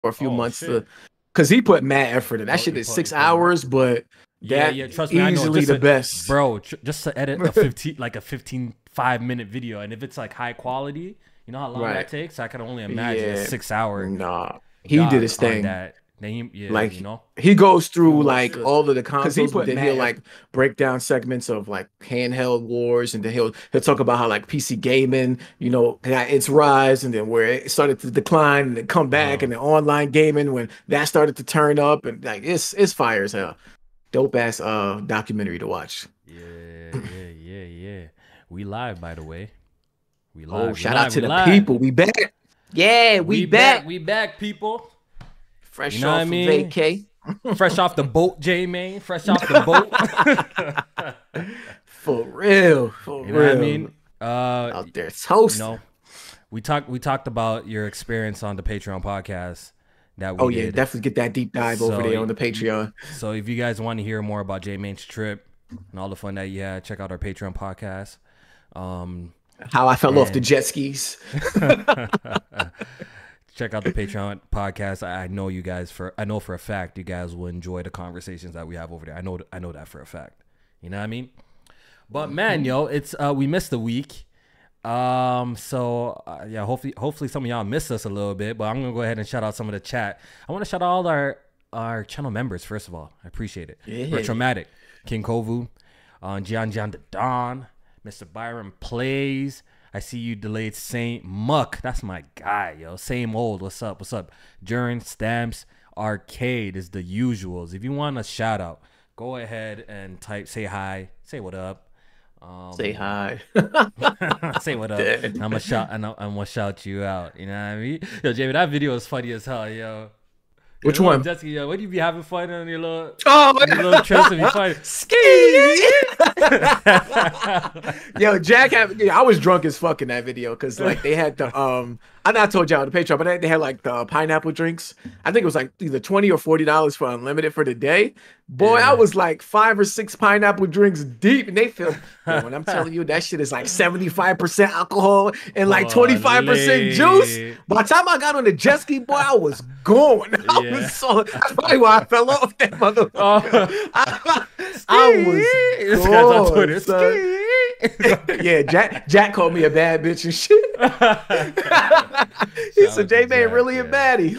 for a few months shit. because he put mad effort in. That shit is 6 hours, but that trust me, I know. easily the best. Bro, just to edit a 5-minute video, and if it's like high quality, you know how long that takes? I can only imagine a 6 hour. Nah, he did his thing. Then like you know, he goes through like all of the consoles, but then he'll like break down segments of like handheld wars, and then he'll talk about how like PC gaming, you know, got its rise, and then where it started to decline and then come back, and then online gaming when that started to turn up, and like it's fire as hell. Dope ass documentary to watch. Yeah. We live, by the way. We live. Oh, shout out to the people. We back. Yeah, we back. We back, people. Fresh you know off vacay. Fresh off the boat, Jmaine. Fresh off the boat. For real. For you know real. What I mean? Out there toast. You know, we talked about your experience on the Patreon podcast that we did. Definitely get that deep dive over there on the Patreon. So if you guys want to hear more about Jmaine's trip and all the fun that you had, check out our Patreon podcast. How I fell off the jet skis. Check out the Patreon podcast. I know for a fact you guys will enjoy the conversations that we have over there. I know that for a fact. You know what I mean? But man, it's we missed a week. Yeah, hopefully some of y'all missed us a little bit, but I'm gonna go ahead and shout out some of the chat. I want to shout out all our channel members first of all. I appreciate it. Retromatic, King Kovu, John the Don, Mr. Byron Plays. I see you delayed Saint Muck. That's my guy, yo. Same old. What's up? During Stamps Arcade is the usuals. If you want a shout out, go ahead and say hi, say what up. Say hi. Say what up. I'm gonna shout you out. You know what I mean? Yo, Jamie, that video is funny as hell, yo. Which one? Jessica, yo, what do you be having fun on your little little trips to be fun? Ski. Yo, Jack I was drunk as fuck in that video because like they had the I not told y'all on the Patreon, but they had like the pineapple drinks. I think it was like either $20 or $40 for unlimited for the day. Boy, I was like 5 or 6 pineapple drinks deep, and they feel when I'm telling you that shit is like 75% alcohol and like 25% juice. By the time I got on the jet ski, boy, I was going. That's probably why I fell off that motherfucker. I was on Twitter. Yeah, Jack called me a bad bitch and shit. He said Jmaine really a baddie.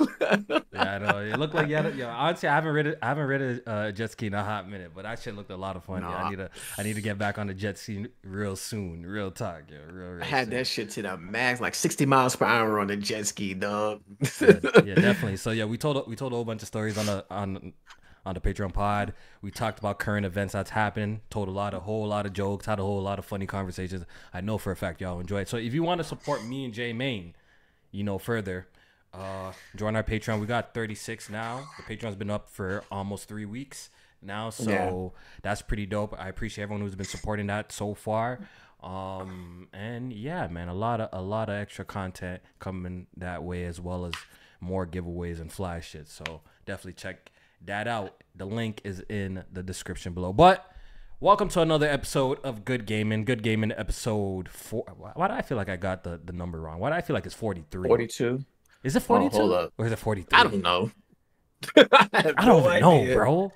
Yeah, I know. It looked like honestly, I haven't read a jet ski in a hot minute, but that shit looked a lot of fun. Nah. Yeah, I need to get back on the jet ski real soon. Real talk, real I had that shit to the max, like 60 miles per hour on the jet ski, dog. Yeah, definitely. So yeah, we told a whole bunch of stories on the Patreon pod. We talked about current events that's happened, told a whole lot of jokes, had a whole lot of funny conversations. I know for a fact y'all enjoy it. So if you want to support me and Jmaine, further, join our Patreon. We got 36 now. The Patreon's been up for almost 3 weeks now, so that's pretty dope. I appreciate everyone who's been supporting that so far. And yeah, man, a lot of extra content coming that way, as well as more giveaways and flash shit. So definitely check that out. The link is in the description below. But welcome to another episode of Good Gaming. Good Gaming episode 4. Why do I feel like I got the number wrong? Why do I feel like it's 43? 42. Is it 42? Hold up. Or is it 43? I don't know. I don't know, bro.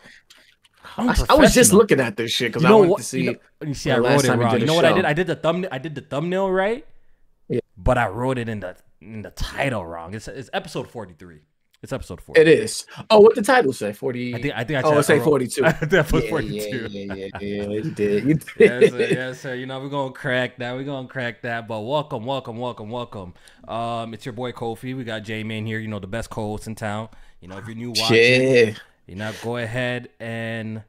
I was just looking at this shit because I wanted to see. You see, I wrote it wrong. You know what I did? I did the thumbnail right. Yeah. But I wrote it in the title wrong. It's episode 43. It's episode 40. It is. Oh, what the title say? 40. I think I say 42. I put 42. Yeah. You did. Yes, sir. We're gonna crack that. But welcome. It's your boy Kofi. We got Jmaine here. The best co-host in town. If you're new watching, go ahead and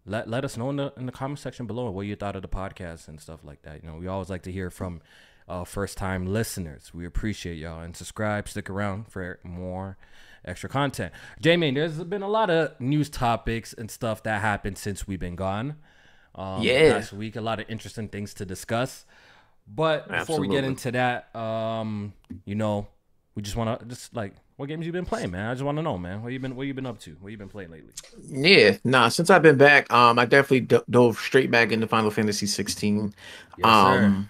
let us know in the comment section below what you thought of the podcast and stuff like that. We always like to hear from first time listeners. We appreciate y'all, and subscribe. Stick around for more extra content. Jmaine, there's been a lot of news topics and stuff that happened since we've been gone. Last week, a lot of interesting things to discuss. But before we get into that, we just want to what games you been playing, man? I just want to know, man. What you been up to? What you been playing lately? Yeah, since I've been back, I definitely dove straight back into Final Fantasy 16. Yes, sir.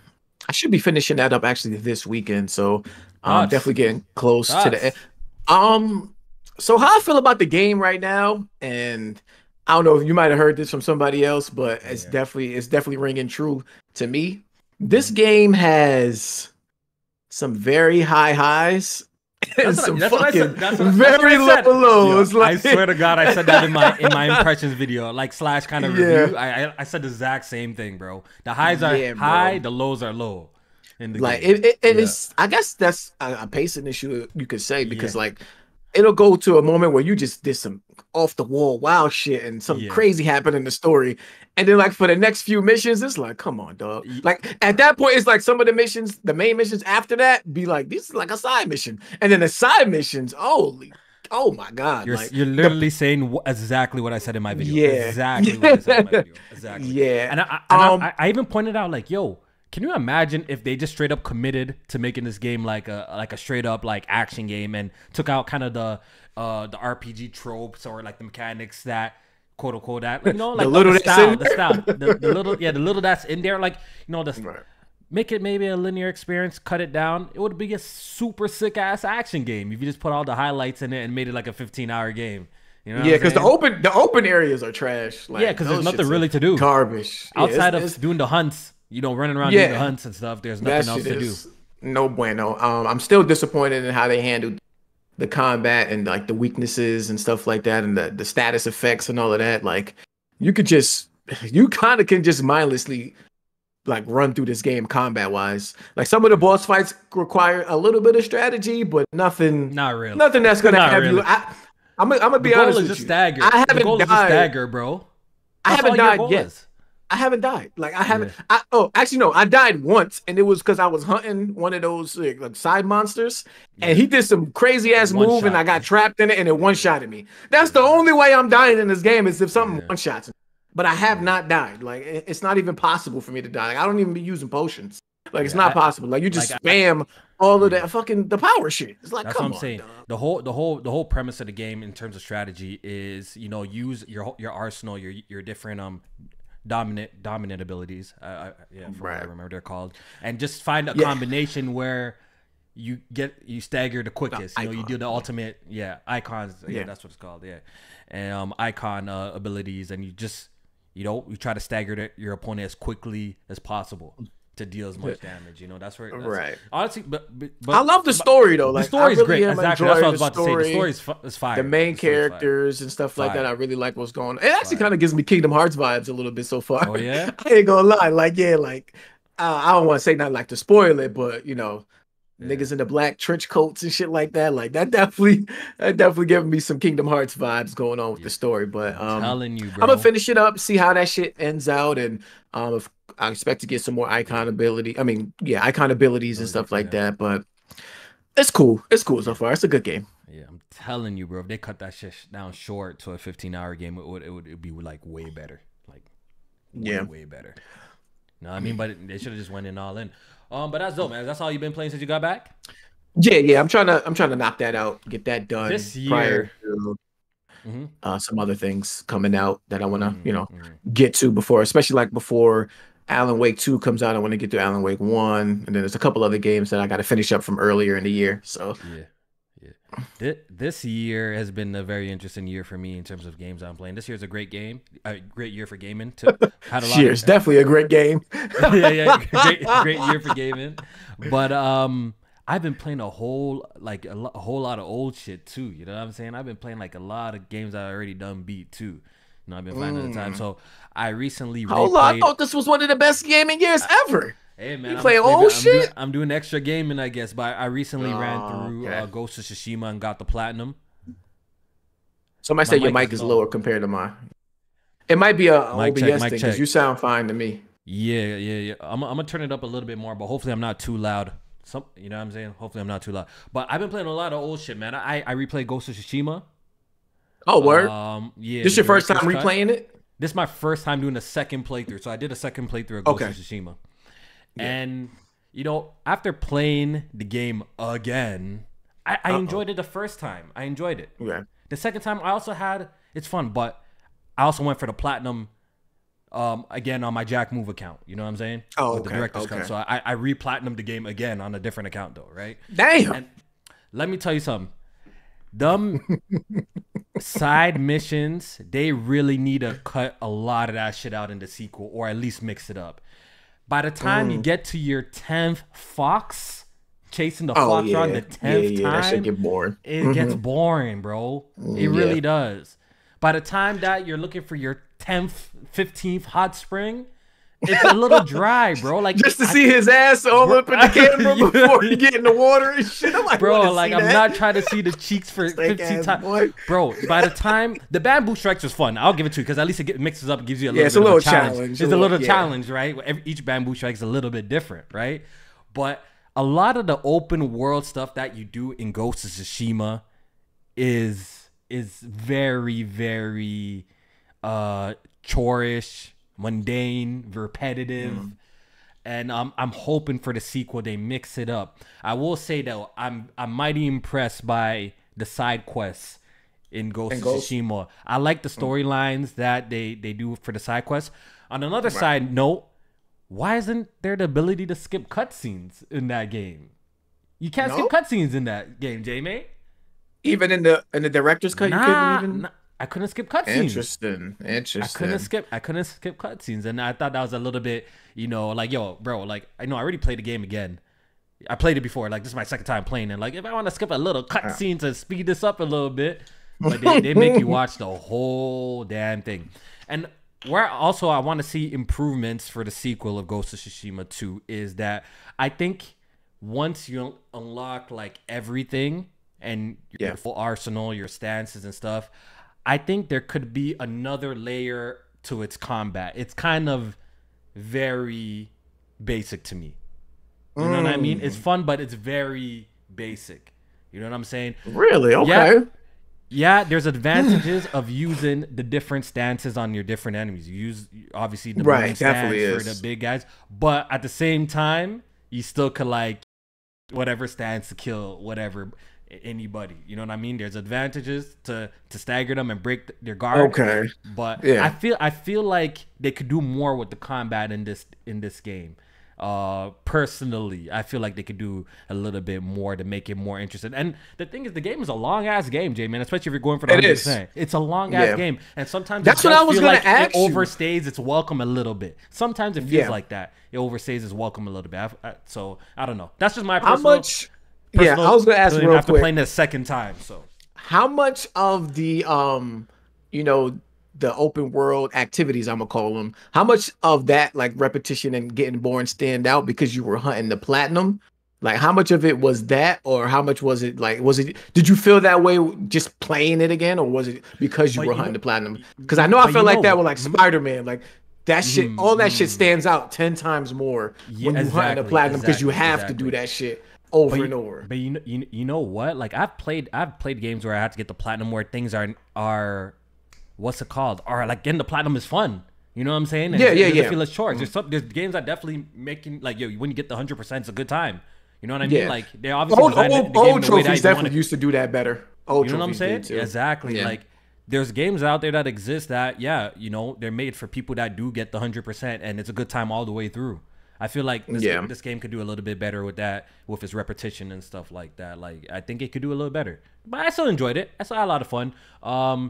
I should be finishing that up actually this weekend, so definitely getting close to the end. So how I feel about the game right now, and I don't know if you might have heard this from somebody else, but Yeah. it's definitely ringing true to me. This Mhm. game has some very high highs and some That's what I fucking said. That's what I very low said. Yo, lows. I Like, swear to God, I said that in my impressions video, like slash kind of yeah, review. I said the exact same thing, bro. The highs are yeah, high, bro. the lows are low in the Like game. it Yeah, is. I guess that's a pacing issue you could say yeah, because like it'll go to a moment where you just did some off the wall wild shit and some yeah. crazy happened in the story, and then like for the next few missions, it's like, come on, dog. Y- Like at that point, it's like some of the missions, the main missions after that, be like this is like a side mission, and then the side missions, holy, oh my god, like You're the literally saying exactly what I said in my video. yeah, Exactly what I said in my video. Exactly. yeah, And I even pointed out like, yo, can you imagine if they just straight up committed to making this game like a straight up like action game and took out kind of the RPG tropes or like the mechanics that quote unquote that the like little that's in the little the little that's in there like the right. make it maybe a linear experience, cut it down. It would be a super sick ass action game if you just put all the highlights in it and made it like a 15-hour game. You know what Yeah, I'm because saying? the open areas are trash. Like Yeah, because there's those nothing shits are really to do garbage. Yeah, outside of it's doing the hunts. Running around doing the yeah, hunts and stuff. There's that nothing else shit to do. is no bueno. I'm still disappointed in how they handled the combat and like the weaknesses and stuff like that, and the status effects and all of that. Like you could just you kind of can just mindlessly like run through this game combat wise. Like some of the boss fights require a little bit of strategy, but Not really. nothing that's gonna Not have you. really. I'm gonna The be goal honest is with just you. stagger. I The haven't goal is just died. stagger, bro. I That's all haven't your died goal yet. is. I haven't died. Like I Yeah. haven't. Oh, actually no. I died once, and it was because I was hunting one of those like side monsters, and Yeah. he did some crazy ass One move, and I shot. got trapped in it, and it one Yeah. shotted me. That's the only way I'm dying in this game is if something Yeah. one shots me. But I have Yeah. not died. Like it's not even possible for me to die. Like, I don't even be using potions. Like it's Yeah. not possible. Like you Like just spam all of yeah. that fucking the power shit. It's like That's what come I'm on, saying. dog. The whole premise of the game in terms of strategy is use your arsenal, your different dominant abilities. Yeah, from what I Right. remember they're called, and just find a Yeah. combination where you stagger the quickest. You Icon. do the ultimate icons. Yeah, Yeah. that's what it's called. Yeah, and icon abilities, and you just you try to stagger your opponent as quickly as possible to deal as much damage. That's where Right. honestly, but I love the story though. the Like story I is really great. am Exactly. That's what I was enjoying about to say. The story is fire. the main The story is fire. characters and stuff like that. I Fire. really like what's going on. It actually Fire. kind of gives me Kingdom Hearts vibes a little bit so far. Oh yeah. I ain't gonna lie. Like, yeah, like I don't want to say nothing like to spoil it, but Yeah. niggas in the black trench coats and shit like that. Like that definitely giving me some Kingdom Hearts vibes going on with Yeah. the story. But I'm telling you, I'm gonna bro. finish it up, see how that shit ends out, and if I expect to get some more icon ability. I mean, yeah, icon abilities and stuff like Yeah. that. But it's cool. It's cool so Yeah. far. It's a good game. Yeah, I'm telling you, bro. If they cut that shit down short to a 15-hour game, it would be like way better, like Yeah. way better. No, I mean, but they should have just went in all in. But that's dope, man. That's all you've been playing since you got back. Yeah. I'm trying to knock that out, get that done This prior year. to Mm-hmm. some other things coming out that I want to, Mm-hmm. get to before, especially like before Alan Wake 2 comes out. I want to get to Alan Wake 1, and then there's a couple other games that I got to finish up from earlier in the year. So Yeah. This year has been a very interesting year for me in terms of games I'm playing. This year's a great year for gaming. Had a lot. Cheers, definitely a great game. Yeah, great year for gaming. But I've been playing a whole lot of old shit too. You know what I'm saying? I've been playing like a lot of games I already done beat too. I've been finding the time. So I recently Hold on, I replayed. thought this was one of the best gaming years ever. Hey man, You playing old shit? I'm doing extra gaming, I guess. But I recently ran through Okay. Ghost of Tsushima and got the platinum. Somebody My said your mic mic is is low. lower compared to mine. It might be a Mic OBS check, thing mic because check. you sound fine to me. Yeah. I'm gonna turn it up a little bit more, but hopefully I'm not too loud. You know what I'm saying? Hopefully I'm not too loud. But I've been playing a lot of old shit, man. I replayed Ghost of Tsushima. Oh, word. Yeah. This the your first time director's cut. replaying it? This is my first time doing a second playthrough. So I did a second playthrough of Ghost Okay. of Tsushima. Yeah. And, after playing the game again, I enjoyed it the first time. I enjoyed it. Okay. The second time, it's fun, but I also went for the platinum again on my Jack Move account. You know what I'm saying? Oh, With the okay, director's cut. okay. So I re-platinumed the game again on a different account though, right? Damn. And let me tell you something. Them side missions, they really need to cut a lot of that shit out in the sequel, or at least mix it up. By the time you get to your 10th fox, chasing the fox around the 10th time, that should get boring. It gets boring, bro. It really does. By the time that you're looking for your 10th, 15th hot spring, it's a little dry, bro. Like, just to see his ass all up in the camera before he get in the water and shit. I'm like, bro, like I'm not trying to see the cheeks for 15 times, bro. By the time the bamboo strikes was fun, I'll give it to you because at least it mixes up, and gives you a little bit of a challenge. It's a little challenge, right? Each bamboo strike is a little bit different, right? But a lot of the open world stuff that you do in Ghost of Tsushima is very, very chorish, mundane, repetitive, and I'm hoping for the sequel they mix it up. I will say though, I'm mighty impressed by the side quests in Ghost of Tsushima. I like the storylines that they do for the side quests. On another side note, why isn't there the ability to skip cutscenes in that game? You can't skip cutscenes in that game, Jmaine. Even in the director's cut, you couldn't even. I couldn't skip cutscenes. Interesting. I couldn't skip cutscenes, and I thought that was a little bit, like, yo, bro, like, I know I already played the game again. I played it before, like, this is my second time playing it. Like, if I want to skip a little cutscene to speed this up a little bit, but they make you watch the whole damn thing. And where also I want to see improvements for the sequel of Ghost of Tsushima 2 is that I think once you unlock like everything and your full arsenal, your stances and stuff, I think there could be another layer to its combat. It's kind of very basic to me. You know what I mean? It's fun, but it's very basic. You know what I'm saying? Really? Okay. Yeah, there's advantages of using the different stances on your different enemies. You use, obviously, the main stance for the big guys. But at the same time, you still could, like, whatever stance to kill whatever anybody. You know what I mean? There's advantages to stagger them and break their guard. Okay. But I feel like they could do more with the combat in this game. Personally, I feel like they could do a little bit more to make it more interesting. And the thing is, the game is a long ass game, Jay, man. Especially if you're going for the 100%. It's a long ass game, and sometimes that's what I was gonna ask. It overstays its welcome a little bit. Sometimes it feels like that. It overstays its welcome a little bit. So I don't know. That's just my personal. How much? I was gonna ask real after playing this second time. So how much of the the open world activities, I'm gonna call them, how much of that, like, repetition and getting boring, stand out because you were hunting the platinum? Like, how much of it was that, or how much was it, like, did you feel that way just playing it again, or was it because you were hunting the platinum? Because I know I felt like that with, like, Spider-Man, like, that shit, all that shit stands out 10 times more when you hunt the platinum, because you have to do that shit over and over. But you know what? Like, I've played games where I had to get the platinum where things are what's it called? Or like getting the platinum is fun. You know what I'm saying? And it feel like chores. There's games that definitely making, like, yo, when you get the 100%, it's a good time. You know what I mean? Like, they obviously old trophies definitely used to do that better. You know what I'm saying? Exactly. Yeah. Like, there's games out there that exist that, they're made for people that do get the 100%, and it's a good time all the way through. I feel like this game could do a little bit better with that, with its repetition and stuff like that. Like, I think it could do a little better. But I still enjoyed it. I still had a lot of fun.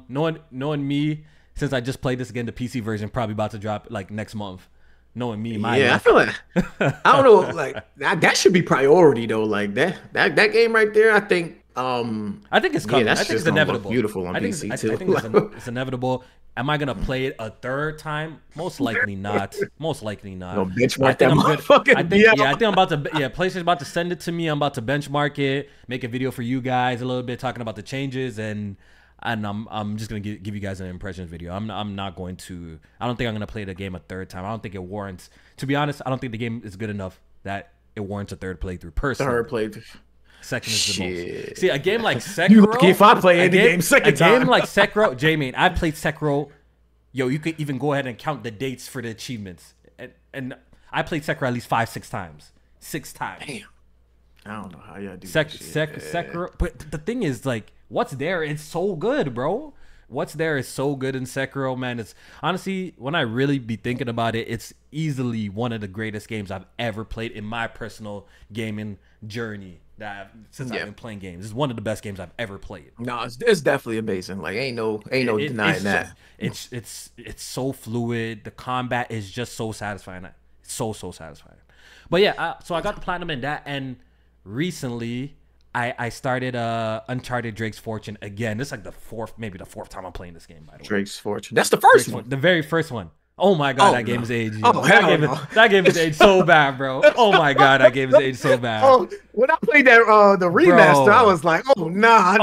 Knowing me, since I just played this again, the PC version probably about to drop like next month. Knowing me, I feel like I don't know, like that should be priority though. Like that game right there, I think it's coming. I think it's inevitable. Beautiful on PC too. I think it's inevitable. Am I gonna play it a third time? Most likely not. Most likely not. No, benchmark that motherfucker. I think I'm about to. PlayStation's about to send it to me. I'm about to benchmark it, make a video for you guys a little bit, talking about the changes, and I'm just gonna give you guys an impressions video. I'm not going to. I don't think I'm gonna play the game a third time. I don't think it warrants. To be honest, I don't think the game is good enough that it warrants a third playthrough. Personally, third playthrough. Second is the most. See, a game like Sekiro. If I play any game second time. A game like Sekiro, Jmaine, I played Sekiro. Yo, you could even go ahead and count the dates for the achievements. And I played Sekiro at least 5-6 times. 6 times. Damn. I don't know how y'all do Sekiro. But the thing is, like, what's there? It's so good, bro. What's there is so good in Sekiro, man. It's honestly, when I really be thinking about it, it's easily one of the greatest games I've ever played in my personal gaming journey. since I've been playing games. It's one of the best games I've ever played. No, it's definitely amazing. Like ain't no denying that. It's so fluid. The combat is just so satisfying. It's so satisfying. But yeah, so I got the platinum in that, and recently I started Uncharted Drake's Fortune again. This is like the fourth time I'm playing this game, by the way. Drake's Fortune. That's the first one. The very first one. Oh my god, that game is aged. Oh, that game is aged so bad, bro. Oh my god, that game is aged so bad. Oh, when I played that the remaster, I was like, oh nah,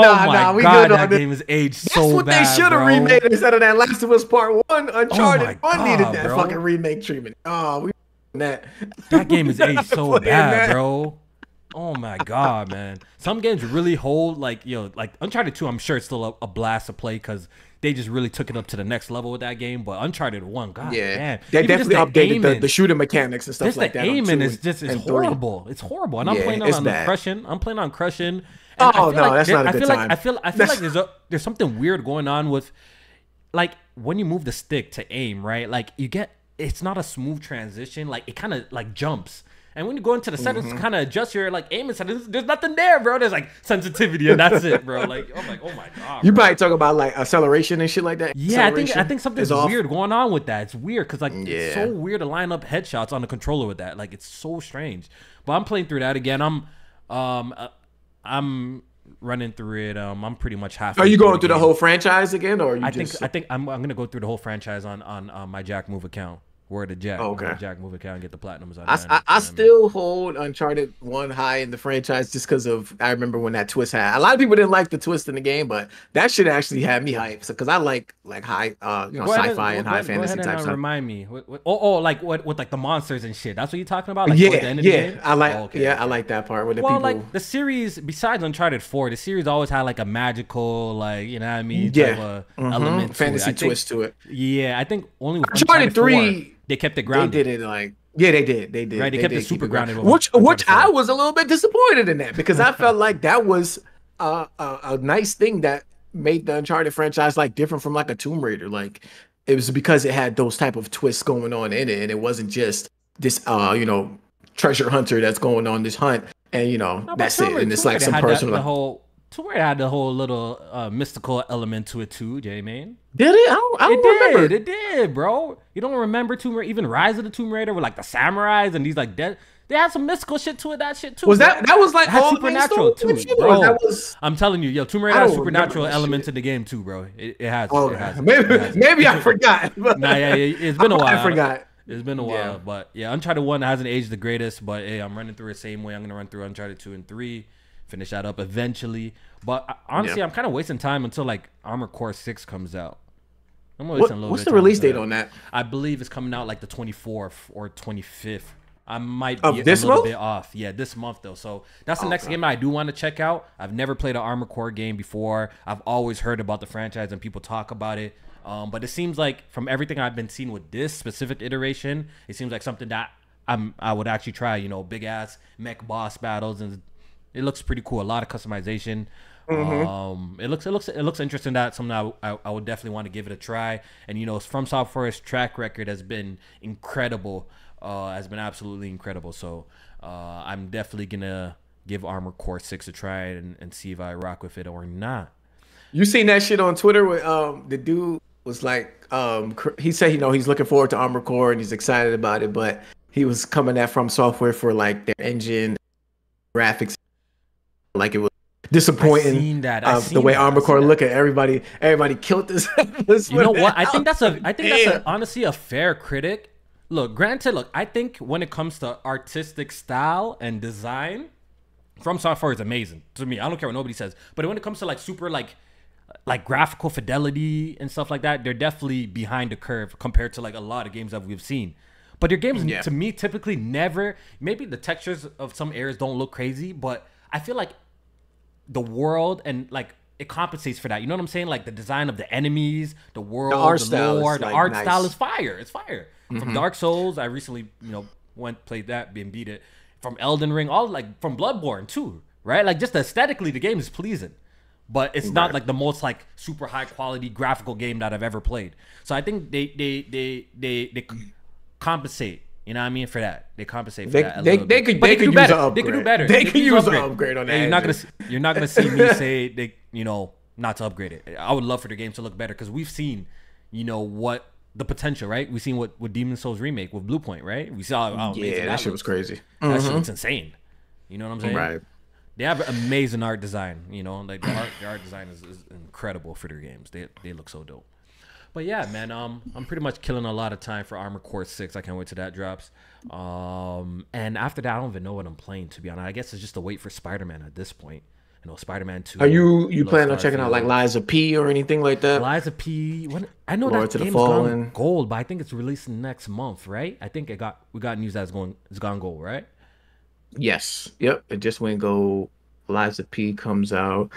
we god, good on that this. game is aged so bad. That's what they should have remade instead of that Last of Us Part 1. Uncharted 1 needed that bro. fucking remake treatment. Oh, we that. That game is aged so bad, bro. Oh my god, man. Some games really hold like Uncharted 2, I'm sure it's still a blast to play because they just really took it up to the next level with that game. But Uncharted 1, god damn. They definitely updated the shooting mechanics and stuff like that. The aiming is just horrible. It's horrible. And I'm playing on Crushing. I'm playing on Crushing. Oh no, that's not a good time. I feel like there's something weird going on with like when you move the stick to aim, right? Like it's not a smooth transition. Like it kind of like jumps. And when you go into the settings to kind of adjust your like aim and settings, there's nothing there, bro. There's like sensitivity and that's it, bro. Like I'm like, oh my god. You probably talk about like acceleration and shit like that. Yeah, I think something's weird going on with that. It's weird because like it's so weird to line up headshots on the controller with that. Like it's so strange. But I'm playing through that again. I'm running through it. I'm pretty much halfway. Are you going through the whole franchise again, or I think I'm gonna go through the whole franchise on my Jack Move account. Word to Jack. Okay. Jack Move account and get the platinums on I still hold Uncharted 1 high in the franchise just because of I remember when that twist had. A lot of people didn't like the twist in the game, but that shit actually had me hyped because I like high sci-fi and high fantasy type stuff. Remind me. Like what with like the monsters and shit. That's what you're talking about. Like, the end of the game? I like I like that part where the people like the series besides Uncharted 4, the series always had like a magical like you know what I mean element fantasy twist to it. Yeah, I think only with Uncharted 3. They kept it grounded. They did it like they did. Right, they kept it super grounded. Which I was a little bit disappointed in that because I felt like that was a nice thing that made the Uncharted franchise like different from like a Tomb Raider. Like it was because it had those type of twists going on in it, and it wasn't just this treasure hunter that's going on this hunt, and that's it. And it's like some personal. Tomb Raider had the whole little mystical element to it too, Jmaine. Did it? I don't remember. It did, bro. You don't remember Tomb Raider? Even Rise of the Tomb Raider with like the samurais and these like dead. They had some mystical shit to it. That shit too. Was that was like all supernatural too, bro? I'm telling you, Tomb Raider has supernatural elements in the game too, bro. It has. Oh, it has. Maybe I forgot. It's been a while. I forgot. It's been a while, but yeah, Uncharted 1 hasn't aged the greatest. But hey, I'm running through it the same way. I'm gonna run through Uncharted 2 and 3. Finish that up eventually, but honestly, I'm kind of wasting time until like Armored Core 6 comes out. I'm wasting a little what's bit the release date on that? I believe it's coming out like the 24th or 25th. I might be a this little month? bit off. Yeah, this month though. So that's the next game I do want to check out. I've never played an Armored Core game before. I've always heard about the franchise and people talk about it. But it seems like from everything I've been seeing with this specific iteration, it seems like something that I would actually try. Big ass mech boss battles and. It looks pretty cool. A lot of customization. It looks interesting. That's something I would definitely want to give it a try. And From Software's track record has been incredible. Has been absolutely incredible. So I'm definitely gonna give Armored Core 6 a try and see if I rock with it or not. You seen that shit on Twitter where the dude was like he said he's looking forward to Armored Core and he's excited about it, but he was coming at From Software for like their engine graphics. Like it was disappointing. The way Armored Core look at everybody killed this. You know what? I think that's honestly a fair critic. Granted, I think when it comes to artistic style and design, From Software is amazing to me. I don't care what nobody says. But when it comes to like super like graphical fidelity and stuff like that, they're definitely behind the curve compared to like a lot of games that we've seen. But their games to me typically never. Maybe the textures of some areas don't look crazy, but I feel like the world and like it compensates for that. You know what I'm saying? Like the design of the enemies, the world, the lore, the art style is fire. It's fire. From Dark Souls, I recently, played that and beat it. From Elden Ring, all like from Bloodborne too, right? Like just aesthetically, the game is pleasing, but it's not like the most like super high quality graphical game that I've ever played. So I think they compensate You know what I mean? For that, they compensate for They that. they could do better. They could do better. They could use an upgrade on that. You're not gonna see me say they, not to upgrade it. I would love for the game to look better because we've seen, what the potential, right? We've seen what Demon Souls remake with Bluepoint, right? We saw how amazing that shit was crazy. That shit looks insane. You know what I'm saying? Right. They have amazing art design. Like the art design is incredible for their games. They look so dope. But yeah, man, I'm pretty much killing a lot of time for Armored Core 6. I can't wait till that drops. And after that, I don't even know what I'm playing, to be honest. I guess it's just to wait for Spider-Man at this point. Spider-Man 2. Are you planning on checking out like Lies of P or anything like that? Lies of P. I know that game's gone gold, but I think it's releasing next month, right? I think we got news that it's gone gold, right? Yes. Yep. It just went gold. Lies of P comes out.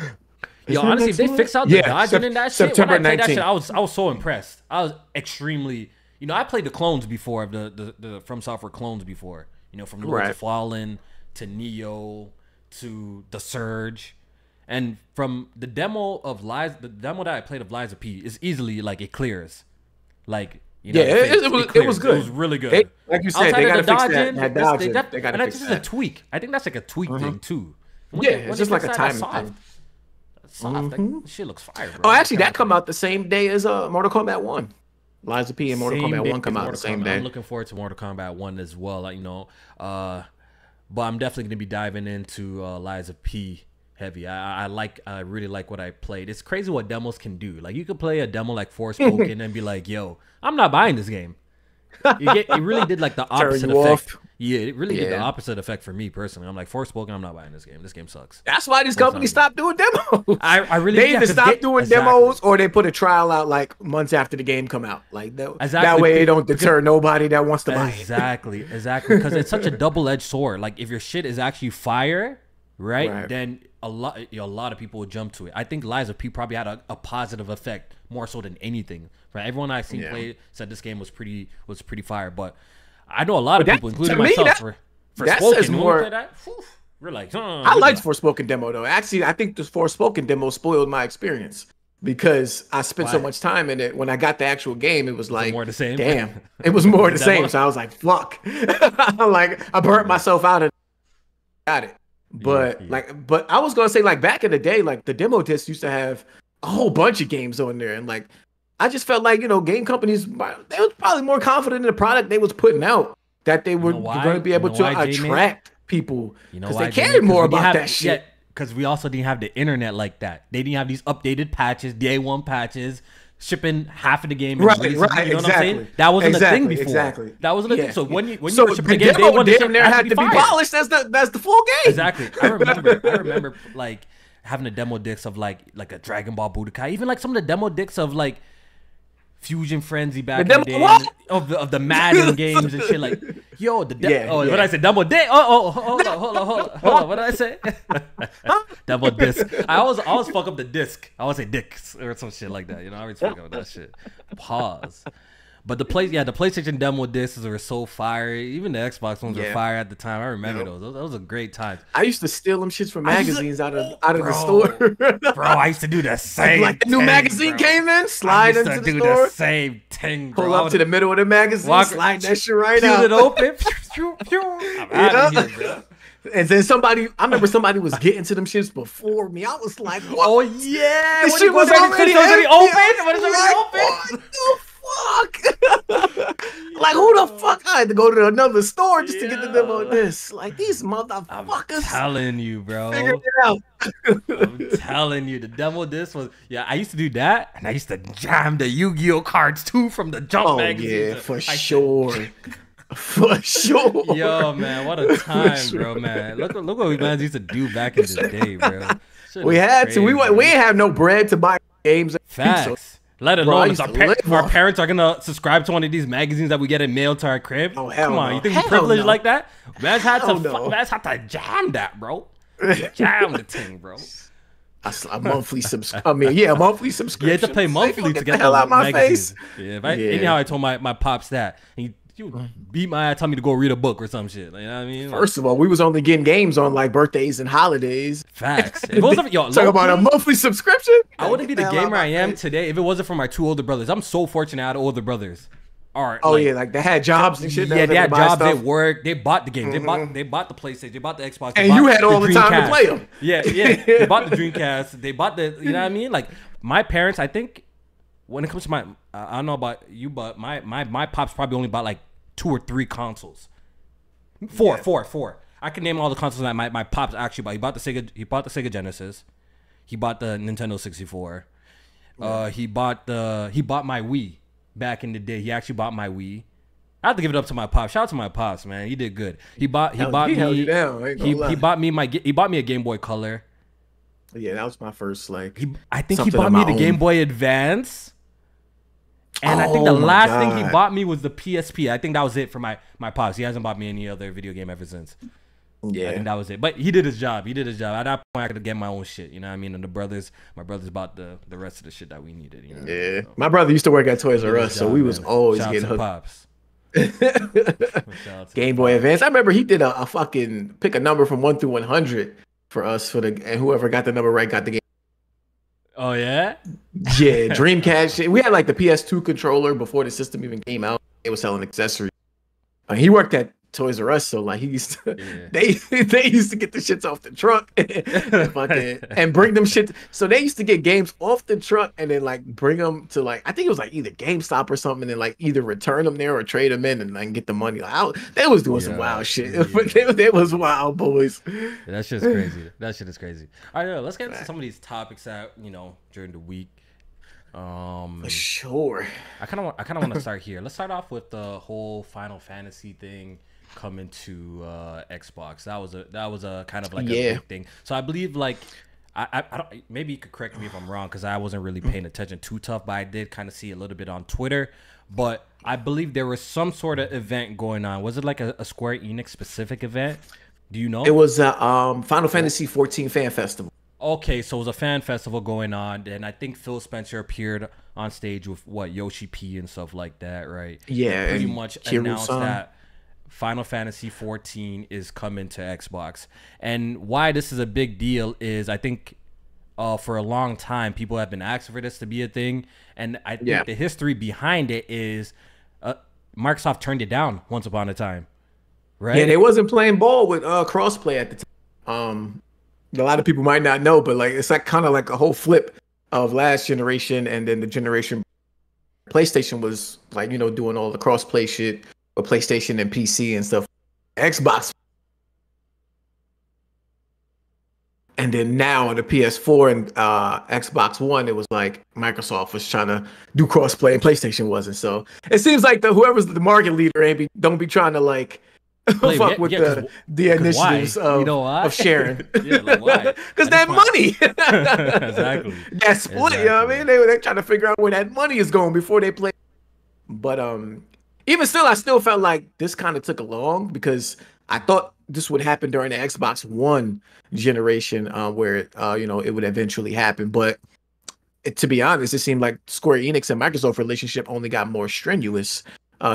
Yo, honestly, if they fix out the dodging in that shit, September when I played 19th. that shit, I was so impressed. I was extremely, I played the clones before, the From Software clones before, from Lords of Fallen to Neo to The Surge, and from the demo that I played of Lies of P is easily like it clears, like it was good. It was really good. Like you said, they gotta fix that dodging. And that's just a tweak. I think that's like a tweak thing too. It's just like a timing thing. Soft. That shit looks fire, bro. Oh, actually, that come out the same day as Mortal Kombat 1. Lies of P and Mortal Kombat 1 come out the same day. I'm looking forward to Mortal Kombat 1 as well, but I'm definitely gonna be diving into Lies of P heavy. I really like what I played. It's crazy what demos can do. Like you could play a demo like Forspoken and be like, yo, I'm not buying this game. It really did like the opposite effect. Yeah, it really did the opposite effect for me personally. I'm like, Forspoken, I'm not buying this game. This game sucks. That's why these companies stopped doing demos. I really they either stopped doing demos or they put a trial out like months after the game come out. Like that way it don't deter nobody that wants to buy it. Exactly. Because it's such a double-edged sword. Like if your shit is actually fire, right? Then a lot of people would jump to it. I think Lies of P probably had a positive effect more so than anything. Right? Everyone I've seen play said this game was pretty fire, but I know a lot of people, including myself, for Forspoken, more. We're like, I liked Forspoken demo though. Actually, I think this Forspoken demo spoiled my experience because I spent so much time in it. When I got the actual game, it was like more the same. Damn, it was more the same. So I was like, fuck. I burnt myself out and got it. But but I was gonna say like back in the day, like the demo disc used to have a whole bunch of games on there, and like I just felt like game companies they was probably more confident in the product they was putting out that they were going to be able to attract people because they cared more about that shit. Because we also didn't have the internet like that. They didn't have these updated patches, day one patches, shipping half of the game. Right, you know what I'm saying? That wasn't a thing before. Exactly. That wasn't a thing. So when you were shipping the game, day one, damn near had to be polished. That's the full game. Exactly. I remember like having a demo disc of like a Dragon Ball Budokai, even like some of the demo discs of like Fusion Frenzy back in the day of the Madden games and shit. Like, yo, what did I say? Demo disc. Hold on. What did I say? Demo disc. I always fuck up the disc. I always say dicks or some shit like that. I always fuck up that shit. Pause. But the PlayStation demo discs were so fire. Even the Xbox ones were fire at the time. I remember those. Those were great times. I used to steal them shits from magazines out of the store. Bro, I used to do the same. Like the new magazine came in, slide into the store. The same thing. Pull up to the middle of the magazine, slide that shit right out. Peel it open. I'm out of here, bro. And then I remember somebody was getting to them shits before me. I was like, what? Oh yeah, this shit was already open. What the fuck? Like who the fuck? I had to go to another store just to get the demo of this. Like these motherfuckers. I'm telling you, bro. Figured it out. I'm telling you, the demo disc was I used to do that, and I used to jam the Yu-Gi-Oh cards too from the Jump magazine. Yeah, for sure. For sure. Yo, man, what a time, bro, man. Look what we man used to do back in the day, bro. We had to. We didn't have no bread to buy games. Facts. Let alone our parents are gonna subscribe to one of these magazines that we get in mail to our crib. Oh hell Come on, no. you think we privileged like that? Man's had to jam that, bro. Jam the thing, bro. A monthly subscription. monthly subscription. You had to pay monthly to get the hell out my face. Yeah, anyhow, I told my pops that. And he would beat my ass, tell me to go read a book or some shit. Like, you know what I mean? First of all, we was only getting games on like birthdays and holidays. Facts. Talk about a monthly subscription. I wouldn't be the gamer I am today if it wasn't for my two older brothers. I'm so fortunate I had older brothers. or Oh like yeah, like they had jobs and shit. yeah, they had jobs, they stuff. worked, they bought the game, they bought the PlayStation, they bought the Xbox, they And bought you had all the time to Dreamcast. play them. Yeah, they bought the Dreamcast, they bought the, you know what I mean? Like my parents, I think when it comes to my, I don't know about you, but my pops probably only bought like 2 or 3 consoles. Four. I can name all the consoles that my pops actually bought. He bought the Sega Genesis. He bought the Nintendo 64. He bought my Wii back in the day. He actually bought my Wii. I have to give it up to my pops. Shout out to my pops, man. He did good. He bought me a Game Boy Color. Yeah, that was my first like. I think he bought me the Game Boy Advance. And I think the last thing he bought me was the PSP. I think that was it for my pops. He hasn't bought me any other video game ever since. Yeah, I think that was it. But he did his job. At that point, I could get my own shit. You know what I mean? And my brothers bought the rest of the shit that we needed. You know? Yeah. So, my brother used to work at Toys R Us, so we was always getting hooked. Pops. Game Boy Advance. I remember he did a fucking pick a number from 1 through 100 for us and whoever got the number right got the game. Oh yeah? Yeah, Dreamcast shit. We had like the PS2 controller before the system even came out. They were selling accessories. He worked at Toys R Us, so like he used to, they used to get the shits off the truck and bring them shit. So they used to get games off the truck and then like bring them to like, I think it was like either GameStop or something, and then like either return them there or trade them in and like get the money. Like, they was doing some wild shit. They was wild boys. Yeah, that shit's crazy. That shit is crazy. All right, let's get into some of these topics that during the week. Sure. I kind of want to start here. Let's start off with the whole Final Fantasy thing coming to Xbox. That was a kind of like a big thing. So I believe like I don't, maybe you could correct me if I'm wrong because I wasn't really paying attention too tough, but I did kind of see a little bit on Twitter. But I believe there was some sort of event going on. Was it like a Square-Enix specific event? Do you know? It was a Final Fantasy 14 fan festival. Okay, so it was a fan festival going on, and I think Phil Spencer appeared on stage with Yoshi P and stuff like that, right? Yeah, and pretty much announced that Final Fantasy 14 is coming to Xbox. And why this is a big deal is I think for a long time people have been asking for this to be a thing, and I think the history behind it is Microsoft turned it down once upon a time, right? Yeah, they wasn't playing ball with crossplay at the time. A lot of people might not know, but like it's like kind of like a whole flip of last generation, and then the generation PlayStation was like doing all the crossplay shit with PlayStation and PC and stuff. Xbox, and then now on the PS4 and Xbox One, it was like Microsoft was trying to do crossplay and PlayStation wasn't. So it seems like whoever's the market leader don't be trying to like. Fuck with the initiatives of sharing. Yeah, like why? Because that money. Exactly. That split, you know what I mean? They're trying to figure out where that money is going before they play. But even still, I still felt like this kind of took long because I thought this would happen during the Xbox One generation, where it would eventually happen. But to be honest, it seemed like Square Enix and Microsoft relationship only got more strenuous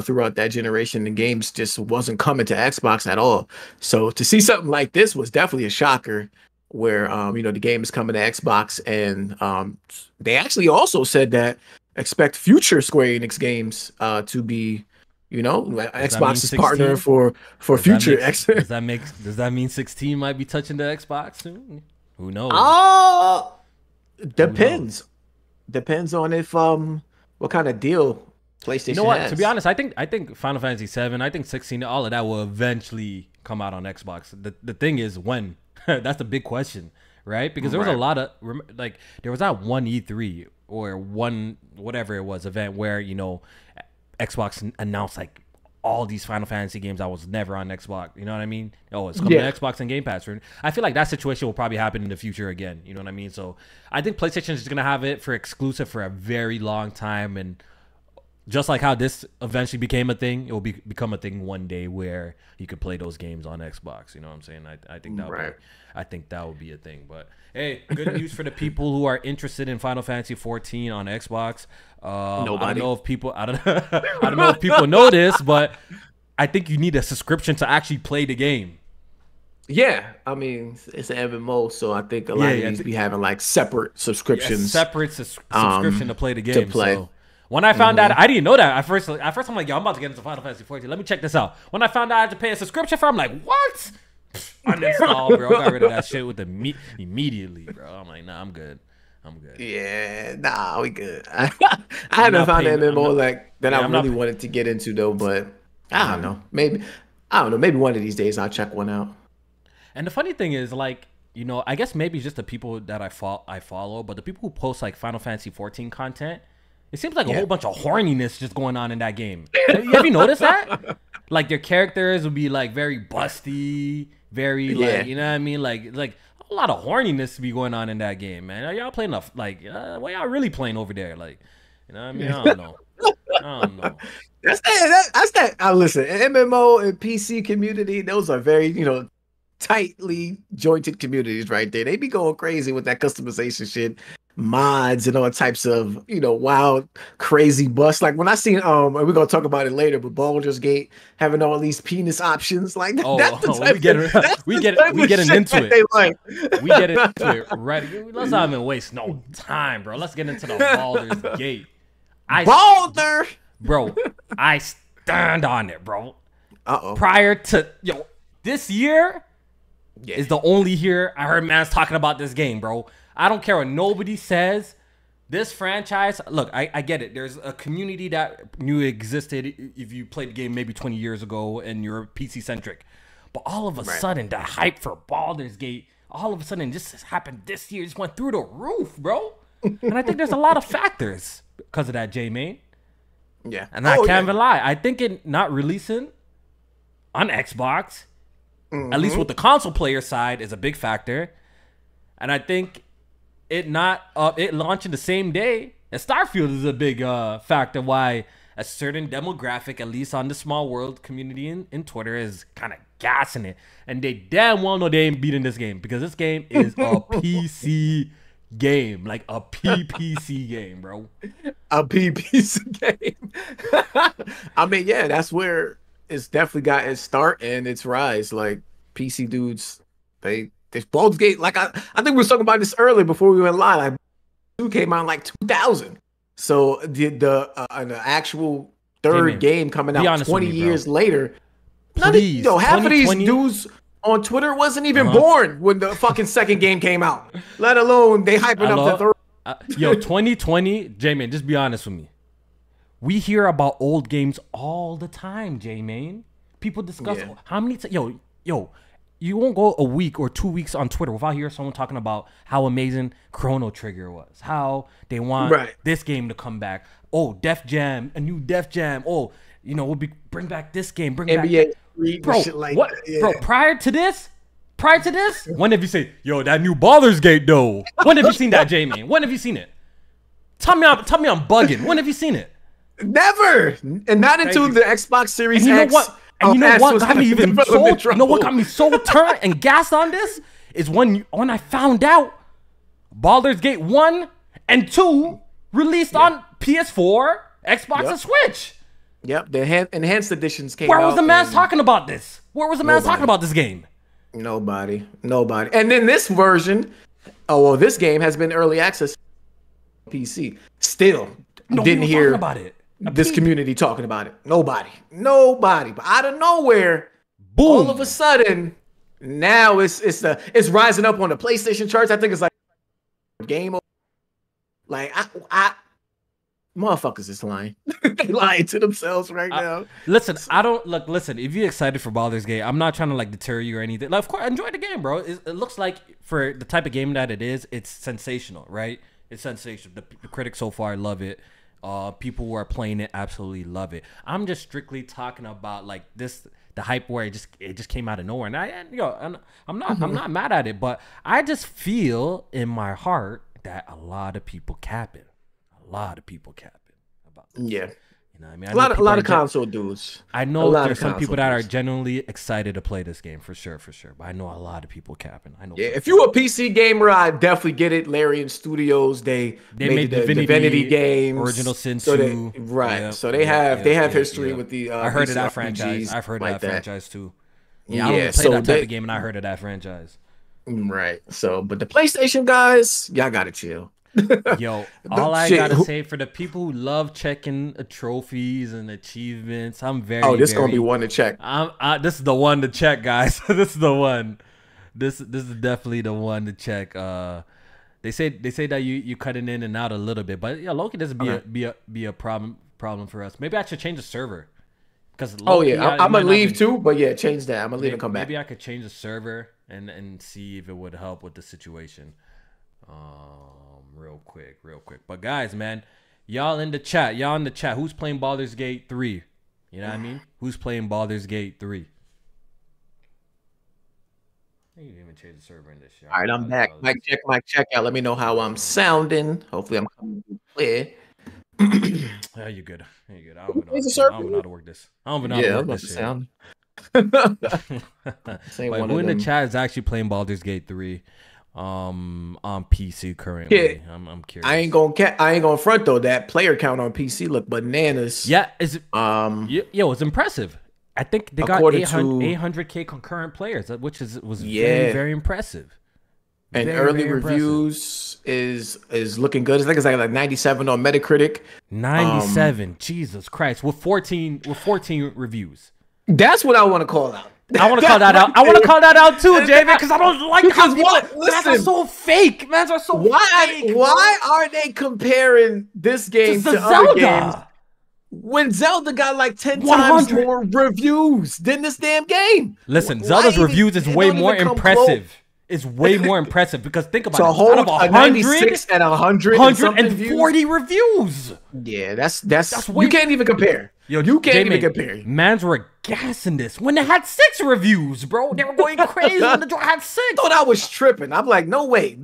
throughout that generation. The games just wasn't coming to Xbox at all. So to see something like this was definitely a shocker where, the game is coming to Xbox. And they actually also said that expect future Square Enix games to be, Xbox is partnering for future. Does that mean 16 might be touching the Xbox soon? Who knows? Depends. Depends on if, what kind of deal PlayStation has. To be honest, I think Final Fantasy 7, I think 16, all of that will eventually come out on Xbox. The thing is when. That's the big question, right? Because there was a lot of there was that one E3 or one whatever it was event where Xbox announced like all these Final Fantasy games that was never on Xbox. You know what I mean? Oh, it's coming to Xbox and Game Pass. I feel like that situation will probably happen in the future again. You know what I mean? So I think PlayStation is gonna have it for exclusive for a very long time, and just like how this eventually became a thing, it will become a thing one day where you could play those games on Xbox. You know what I'm saying? I think that would be a thing. But hey, good news for the people who are interested in Final Fantasy 14 on Xbox. Nobody. I don't know if people know this, but I think you need a subscription to actually play the game. Yeah, I mean it's an MMO, so I think a lot of these be having like separate subscriptions, subscription to play the game. So When I found out, I didn't know that. At first I'm like, yo, I'm about to get into Final Fantasy 14. Let me check this out. When I found out I had to pay a subscription for, I'm like, what? Uninstall, bro. I got rid of that shit with immediately, bro. I'm like, nah, I'm good. I'm good. Yeah, nah, we good. I haven't found an MMO that I really wanted to get into though, but I don't know. Maybe one of these days I'll check one out. And the funny thing is, like, you know, I guess maybe it's just the people that I follow, but the people who post like Final Fantasy 14 content, it seems like a whole bunch of horniness just going on in that game. Have you noticed that? Like their characters will be like very busty, very like, you know what I mean? Like a lot of horniness to be going on in that game, man. Are y'all playing what y'all really playing over there? Like, you know what I mean? I don't know. I don't know. That's that. Listen, MMO and PC community, those are very, you know, tightly jointed communities right there. They be going crazy with that customization shit, mods and all types of, you know, wild, crazy busts. Like when I seen and we're gonna talk about it later, but Baldur's Gate having all these penis options, like we get into it right. Let's not even waste no time, bro. Let's get into the Baldur's Gate. Baldur, bro, I stand on it, bro. Prior to this year is the only year I heard man's talking about this game, bro. I don't care what nobody says. This franchise, look, I get it. There's a community that knew existed if you played the game maybe 20 years ago and you're PC centric. But all of a sudden, the hype for Baldur's Gate, all of a sudden, just happened this year. Just went through the roof, bro. And I think there's a lot of factors because of that, Jmaine. Yeah. And I can't even lie. I think it not releasing on Xbox, at least with the console player side, is a big factor. And I think it launching the same day as Starfield is a big factor why a certain demographic, at least on the small world community in Twitter, is kind of gassing it. And they damn well know they ain't beating this game because this game is a PC game, like a PPC game, bro. A PPC game. I mean, yeah, that's where it's definitely got its start and its rise. Like PC dudes, this Baldur's Gate, like I think we were talking about this earlier before we went live. Like, 2 came out in like 2000. So the actual third game coming out 20 years later. Please, half of these dudes on Twitter wasn't even born when the fucking second game came out. Let alone they hyping up the third. 2020, Jmaine, just be honest with me. We hear about old games all the time, Jmaine. People discuss how many you won't go a week or 2 weeks on Twitter without hearing someone talking about how amazing Chrono Trigger was, how they want this game to come back. Oh, Def Jam, a new Def Jam. Oh, you know, bring back this game, bring NBA back, bro. Shit like what, bro? Prior to this, when have you seen that new Baldur's Gate though? When have you seen that, Jmaine? When have you seen it? Tell me I'm bugging. When have you seen it? Never, and not until the Xbox Series X. And you know what got me even what got me so turned and gassed on this is when I found out Baldur's Gate 1 and 2 released on PS4, Xbox, and Switch. Yep, the enhanced editions came out. Where was the man talking about this? Where was the man talking about this game? Nobody. And then this version, this game has been early access PC. Still didn't hear about it. This community talking about it. Nobody. But out of nowhere, boom! All of a sudden, now it's rising up on the PlayStation charts. I think it's like game. Like motherfuckers is lying. They lying to themselves right now. Listen, listen. If you're excited for Baldur's Gate, I'm not trying to like deter you or anything. Like, of course, enjoy the game, bro. It looks like for the type of game that it is, it's sensational, right? It's sensational. The critics so far love it. People who are playing it absolutely love it. I'm just strictly talking about like the hype where it just came out of nowhere. And I'm not mad at it, but I just feel in my heart that a lot of people capping about this. Yeah. You know what I mean? A lot of console dudes. I know there's some people that are genuinely excited to play this game for sure. But I know a lot of people capping. I know. Yeah, if you're a PC gamer, I definitely get it. Larian Studios, they made the Divinity games, original Sin 2. So they have history with the. I heard of that franchise. I've heard of that franchise too. Yeah, I don't play that type of game, and I heard of that franchise. Right. So, but the PlayStation guys, y'all gotta chill. Yo, all I Shit. gotta say for the people who love checking trophies and achievements, I'm Oh, very, this gonna be very. one to check. This is the one to check, guys. This is the one. This is definitely the one to check. They say that you cutting in and out a little bit, but yeah, Loki doesn't be a problem for us. Maybe I should change the server because Oh yeah, I'm gonna leave too, but yeah, change that. I'm gonna leave and come back. Maybe I could change the server and see if it would help with the situation. Real quick. But guys, man, y'all in the chat. Who's playing Baldur's Gate 3? You know what I mean? Who's playing Baldur's Gate 3? You didn't even change the server in this shit. All right, I'm back. Mic check out. Let me know how I'm sounding. Hopefully, I'm coming clear. Yeah, you're good. I don't even know how to work this. I don't even know how to work this shit. Sound. Like, who in the chat is actually playing Baldur's Gate 3 on PC currently? Yeah. I'm curious. I ain't gonna front though. That player count on PC look bananas. Yeah, it's impressive. I think they got 800K concurrent players, which was very, very impressive. And early reviews is looking good. I think it's like 97 on Metacritic. 97, Jesus Christ, with 14 reviews. That's what I want to call out. I want to call that out. I want to call that out too, Jmaine, because I don't like how mans are so fake. Mans are so fake. Why are they comparing this game to other games when Zelda got like 10 times more reviews than this damn game? Listen, Zelda's reviews is way more impressive. It's way more impressive because think about it. Out of 96 and 140 reviews. Yeah, that's way, you can't even compare. Yo, you can't even compare. Mans were gassing this when they had 6 reviews, bro. They were going crazy when the draw had 6. I thought I was tripping. I'm like, no way.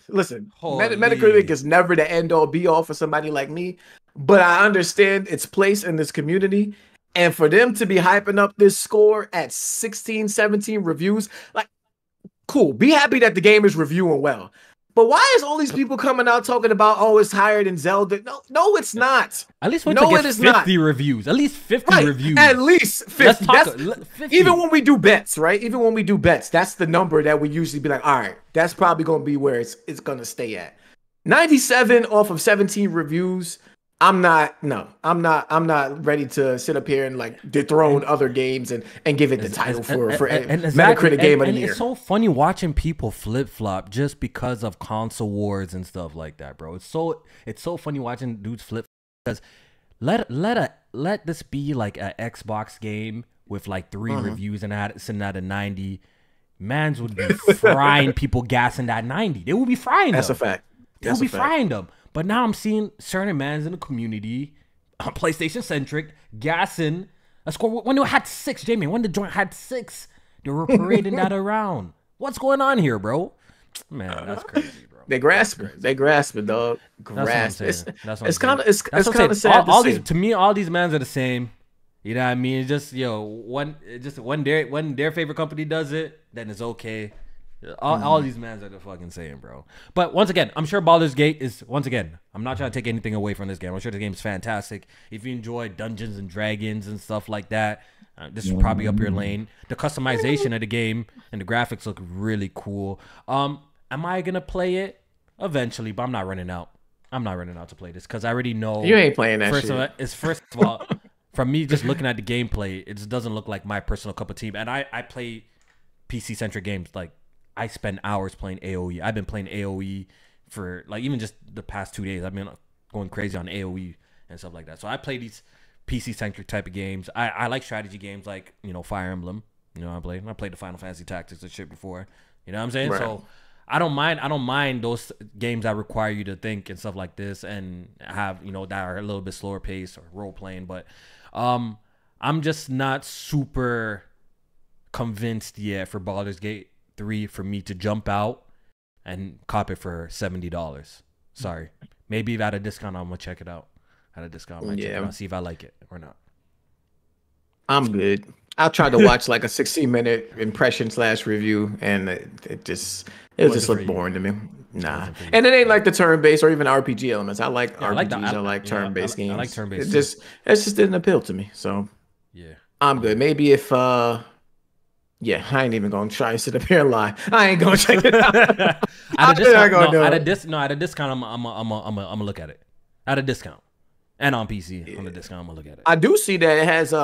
Listen, Metacritic is never the end all be all for somebody like me, but I understand its place in this community. And for them to be hyping up this score at 16, 17 reviews, like, cool. Be happy that the game is reviewing well. But why is all these people coming out talking about, oh, it's higher than Zelda? No, it's not. At least wait to get 50 reviews. At least 50 reviews. At least 50. 50. Even when we do bets, right? Even when we do bets, that's the number that we usually be like, all right, that's probably going to be where it's going to stay at. 97 off of 17 reviews. I'm not ready to sit up here and like dethrone other games and give it the title for Metacritic Game of the Year. It's so funny watching people flip flop just because of console wars and stuff like that, bro. It's so funny watching dudes flip because let this be like an Xbox game with like 3 reviews and sitting at a 90. Mans would be frying people gassing that 90. They would be frying them. That's a fact. They would be frying them. But now I'm seeing certain mans in the community, PlayStation centric, gassing a score when it had 6. Jmaine, when the joint had 6, they were parading that around. What's going on here, bro? Man, that's crazy, bro. They grasp it, dog. Grasp it. It's kind of sad. To me, all these mans are the same. You know what I mean? It's just when their favorite company does it, then it's okay. All these mans are the fucking same, bro. But once again, I'm sure Baldur's Gate is, I'm not trying to take anything away from this game. I'm sure the game is fantastic. If you enjoy Dungeons and Dragons and stuff like that, this is probably up your lane. The customization of the game and the graphics look really cool. Am I going to play it? Eventually, but I'm not running out. I'm not running out to play this because I already know. You ain't playing that shit. First of all, from me just looking at the gameplay, it just doesn't look like my personal cup of tea. And I play PC-centric games. Like, I spend hours playing AoE. I've been playing AoE for like even just the past 2 days. I've been going crazy on AoE and stuff like that. So I play these PC-centric type of games. I like strategy games like, Fire Emblem. I played the Final Fantasy Tactics and shit before. You know what I'm saying? Right. So I don't mind those games that require you to think and stuff like this and have, that are a little bit slower pace or role playing. But I'm just not super convinced yet for Baldur's Gate 3 for me to jump out and cop it for $70. Sorry. Maybe if at a discount, I'm gonna check it out. At a discount, I might check it out, see if I like it or not. I'm good. I tried to watch like a 16-minute impression / review, and it just looked boring to me. Nah, and it ain't like the turn-based or even RPG elements. I like RPGs. I like turn-based games. I like turn-based. It just didn't appeal to me. So yeah, I'm good. Maybe if yeah, I ain't even gonna try and sit up here and lie. I ain't gonna check it out. At a discount, At a discount, I'm gonna look at it. At a discount, and on PC on a discount, I'm gonna look at it. I do see that it has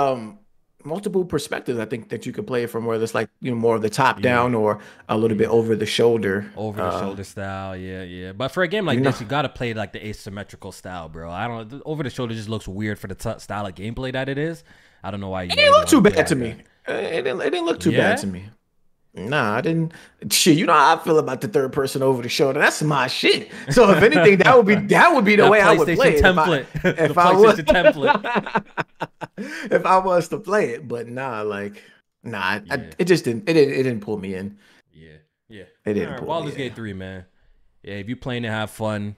multiple perspectives. I think that you could play it from whether it's like more of the top down or a little bit over the shoulder. Over the shoulder style, yeah. But for a game like this, you gotta play like the asymmetrical style, bro. I don't. Over the shoulder just looks weird for the style of gameplay that it is. I don't know why you. It didn't look too bad to me. It didn't look too bad to me. Nah, I didn't. Shit, you know how I feel about the third person over the shoulder. That's my shit. So if anything, that would be the way I would play it. Template. If I was template. If I was to play it, but it just didn't. It didn't pull me in. Yeah. It didn't. Pull Baldur's Gate 3, man. Yeah, if you playing to have fun,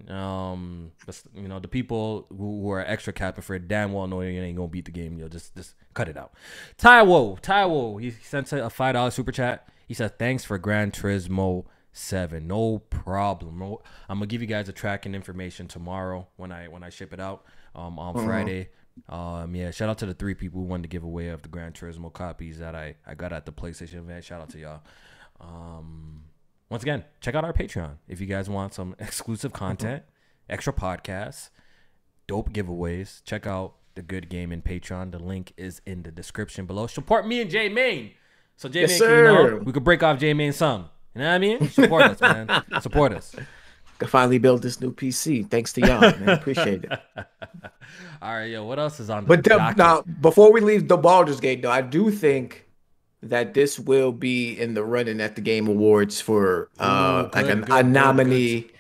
the people who are extra capping for it damn well know you ain't gonna beat the game. Just cut it out. Taiwo, he sent a $5 super chat. He said thanks for Gran Turismo 7. No problem. I'm gonna give you guys a tracking information tomorrow when I ship it out on Friday. Shout out to the 3 people who wanted to give away of the Gran Turismo copies that I got at the PlayStation event. Shout out to y'all. Once again, check out our Patreon if you guys want some exclusive content, extra podcasts, dope giveaways. Check out the Good Game in Patreon. The link is in the description below. Support me and Jmaine. So Jmaine, we could break off Jmaine some. You know what I mean? Support us, man. Support us. Could finally build this new PC. Thanks to y'all, man. Appreciate it. All right, yo. What else is on the docket? Now, before we leave the Baldur's Gate, though, I do think that this will be in the running at the Game Awards for a nominee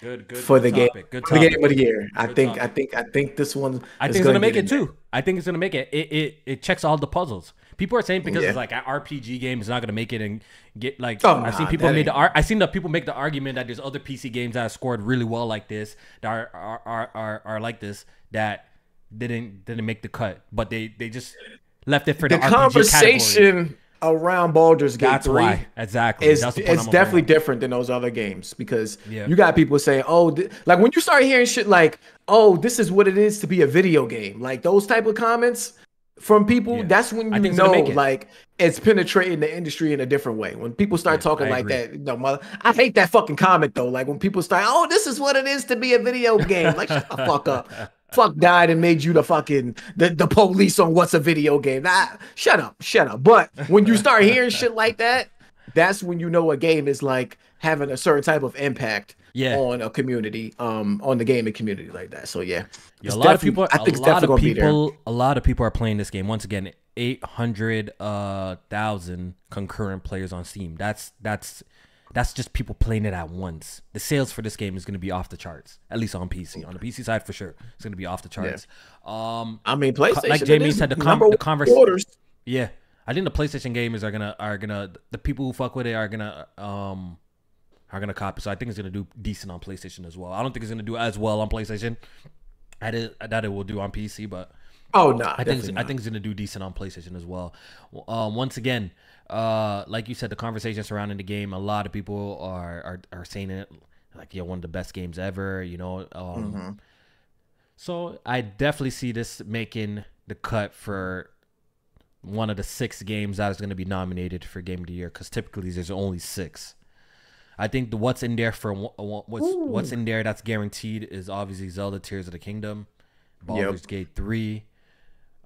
for the game of the year. I think this one. I think it's gonna make it too. I think it's gonna make it. It checks all the puzzles. People are saying because it's like an RPG game, it's not gonna make it and get like. I've seen people people make the argument that there's other PC games that have scored really well like this that are like this that didn't make the cut, but they just left it for the RPG conversation category. Around Baldur's Gate 3 why. Exactly. It's definitely different than those other games because you got people saying, like when you start hearing shit like, this is what it is to be a video game, like those type of comments from people, that's when you know like it's penetrating the industry in a different way. When people start talking like that, I hate that fucking comment though. Like when people start, this is what it is to be a video game. Like shut the fuck up. Fuck died and made you the fucking the police on what's a video game. Shut up. But when you start hearing shit like that, that's when you know a game is like having a certain type of impact on a community, on the gaming community like that. So a lot of people are playing this game. Once again, 800,000 concurrent players on Steam. That's just people playing it at once. The sales for this game is going to be off the charts, at least on PC. On the PC side, for sure, it's going to be off the charts. I mean, PlayStation, like Jmaine said, the conversation. Yeah, I think the PlayStation gamers are gonna the people who fuck with it are gonna copy. So I think it's gonna do decent on PlayStation as well. I don't think it's gonna do as well on PlayStation that it will do on PC, but I think it's gonna do decent on PlayStation as well. Once again. Like you said, the conversation surrounding the game, a lot of people are saying it like one of the best games ever, So I definitely see this making the cut for one of the 6 games that is going to be nominated for Game of the Year, because typically there's only 6. I think what's in there that's guaranteed is obviously Zelda Tears of the Kingdom, Baldur's Gate 3.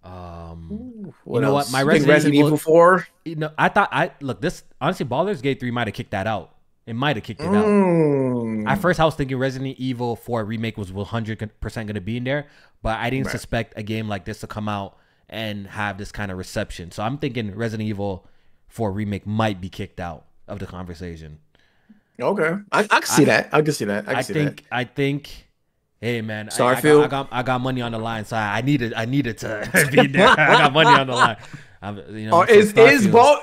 What? My Resident Evil 4. This honestly, Baldur's Gate 3 might have kicked that out. It might have kicked it out. At first, I was thinking Resident Evil 4 remake was 100% going to be in there, but I didn't suspect a game like this to come out and have this kind of reception. So I'm thinking Resident Evil 4 remake might be kicked out of the conversation. Okay, I can see that. I can see that. I think. Hey man, Starfield. I got money on the line, so I needed to be there. I got money on the line.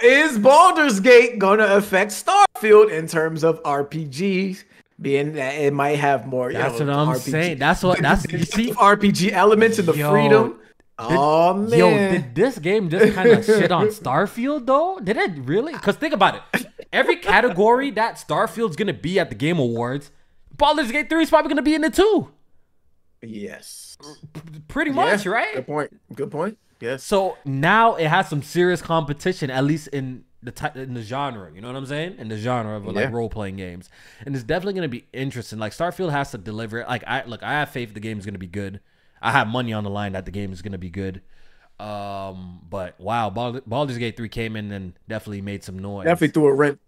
Is Baldur's Gate gonna affect Starfield in terms of RPGs? Being that it might have more. That's what I'm saying. That's you see RPG elements and the freedom. Man. Did this game just kind of shit on Starfield though? Did it really? Because think about it. Every category that Starfield's gonna be at the Game Awards, Baldur's Gate 3 is probably gonna be in it too. Yes. Pretty much, right? Good point. Yes. So now it has some serious competition, at least in in the genre, you know what I'm saying? In the genre of like role playing games, and it's definitely gonna be interesting. Like Starfield has to deliver. Like I have faith the game is gonna be good. I have money on the line that the game is gonna be good. But wow, Baldur's Gate 3 came in and definitely made some noise. Definitely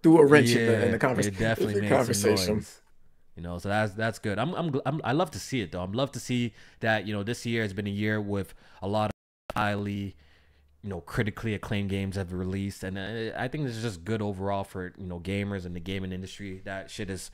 threw a wrench in the conversation. It definitely made some noise. You know, so that's good. I love to see it though. I'm love to see that, you know, this year has been a year with a lot of highly, you know, critically acclaimed games have released, and I think this is just good overall for, you know, gamers and the gaming industry. That shit is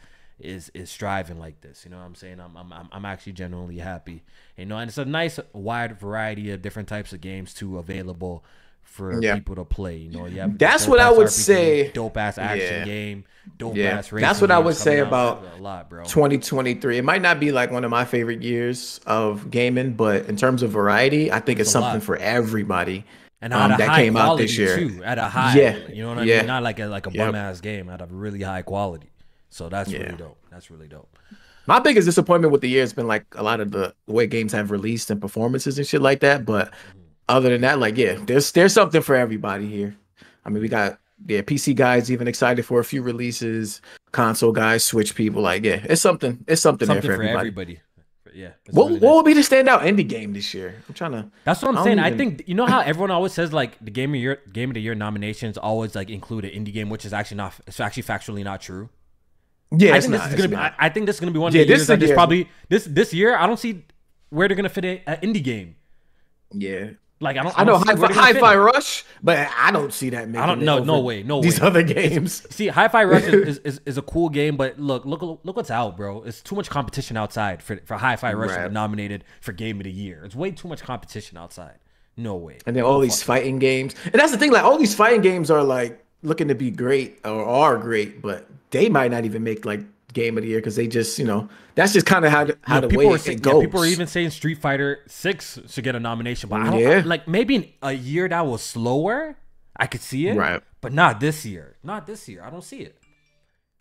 striving like this. You know what I'm saying? I'm actually genuinely happy. You know, and it's a nice wide variety of different types of games too available for people to play. You know, you have that's what I would say. Dope ass action game, dope ass racing. That's what I would say about a lot, bro. 2023. It might not be like one of my favorite years of gaming, but in terms of variety, I think it's something for everybody. And that came out this year too, at a high, you know what I mean? Not like a bum ass game, at a really high quality. So that's really dope. That's really dope. My biggest disappointment with the year has been like a lot of the way games have released and performances and shit like that. But other than that, like there's something for everybody here. I mean, we got PC guys even excited for a few releases, console guys, Switch people. Like it's something there for everybody. Yeah. What would be the standout indie game this year? I'm trying to. That's what I'm saying. I think, you know how everyone always says like the game of the year nominations always like include an indie game, which is actually not. It's actually factually not true. Yeah, I think this is gonna be one of the years that probably this year. I don't see where they're gonna fit an indie game. Yeah. Like I know Hi-Fi Rush, but I don't see that making. I don't know. No way. These other games. See, Hi-Fi Rush is a cool game, but look what's out, bro. It's too much competition outside for Hi-Fi Rush to be nominated for Game of the Year. It's way too much competition outside. No way. And then all these fighting games, and that's the thing. Like all these fighting games are like looking to be great or are great, but they might not even make like Game of the Year because they just, you know, that's just kind of how the way it goes. People are even saying Street Fighter 6 should get a nomination, but I don't like maybe in a year that was slower, I could see it, right? But not this year. Not this year. I don't see it.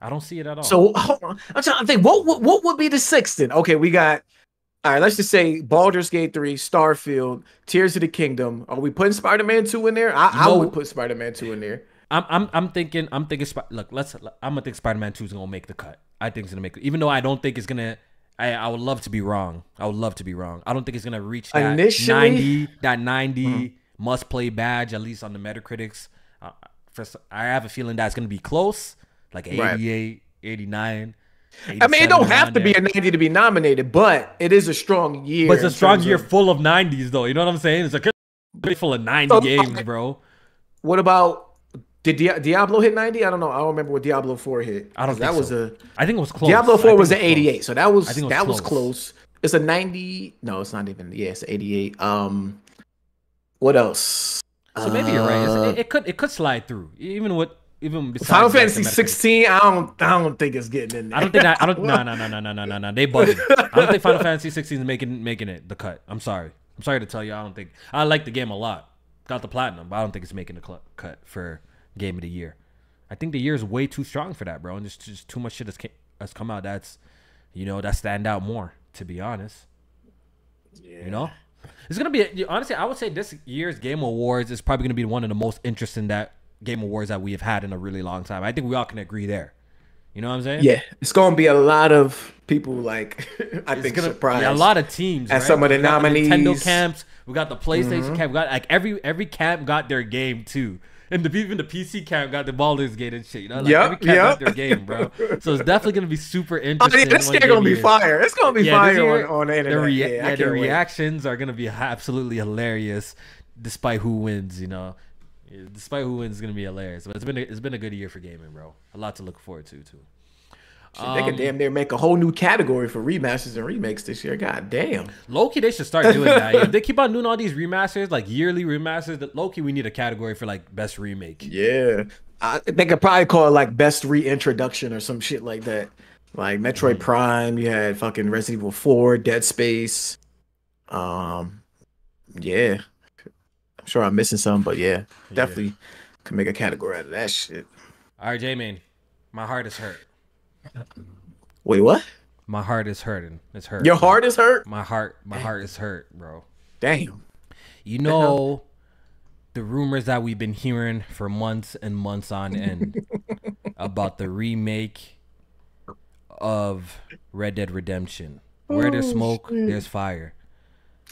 I don't see it at all. So hold on. I'm trying to think what would be the sixth then? Okay, we got. All right, let's just say Baldur's Gate 3, Starfield, Tears of the Kingdom. Are we putting Spider-Man 2 in there? I would put Spider-Man 2 in there. I'm thinking. Look, I'm gonna think Spider-Man 2 is gonna make the cut. I think it's gonna make it, even though I don't think it's gonna. I would love to be wrong. I don't think it's gonna reach that initially 90 must play badge, at least on the Metacritics. I have a feeling that's gonna be close, like 88, 89. I mean, it don't have to be a 90 to be nominated, but it is a strong year. But it's a strong year full of 90s, though. You know what I'm saying? It's a good full of 90 games, bro. What about? Did Diablo hit 90? I don't know. I don't remember what Diablo 4 hit. I don't think that so. was a. I think it was close. Diablo 4 was an 88, so that was was close. It's a 90. No, it's not even. Yeah, it's 88. What else? So maybe you're right. It could slide through, even Final Fantasy 16. I don't think it's getting in there. I don't think that. No. They bugging. I don't think Final Fantasy 16 is making it the cut. I'm sorry to tell you. I don't think. I like the game a lot. Got the platinum, but I don't think it's making the cut for Game of the Year. I think the year is way too strong for that, bro. And there's just too much shit has come out that's, you know, that stand out more, to be honest. Yeah. You know? It's going to be, honestly, I would say this year's Game Awards is probably going to be one of the most interesting Game Awards that we have had in a really long time. I think we all can agree there. You know what I'm saying? Yeah. It's going to be a lot of people like, surprised. Yeah, a lot of teams. At some of the nominees. The Nintendo camps. We got the PlayStation camp. We got like every camp got their game too. And even the PC camp got the Baldur's Gate and shit. You know, like every camp got their game, bro. So it's definitely gonna be super interesting. I mean, this year gonna be fire. It's gonna be fire on the internet. The reactions are gonna be absolutely hilarious, despite who wins. You know, despite who wins, is gonna be hilarious. But it's been a good year for gaming, bro. A lot to look forward to too. They could damn near make a whole new category for remasters and remakes this year. God damn. Low-key, they should start doing that. If they keep on doing all these remasters, like yearly remasters, low-key, we need a category for like best remake. Yeah. They could probably call it like best reintroduction or some shit like that. Like Metroid Prime, you had fucking Resident Evil 4, Dead Space. Yeah. I'm sure I'm missing some, but definitely could make a category out of that shit. All right, Jmaine, my heart is hurt. Wait, what? My heart is hurting. It's hurt. Your heart is hurt? My heart is hurt, bro. Damn. You know, the rumors that we've been hearing for months and months on end about the remake of Red Dead Redemption. Where there's smoke, there's fire.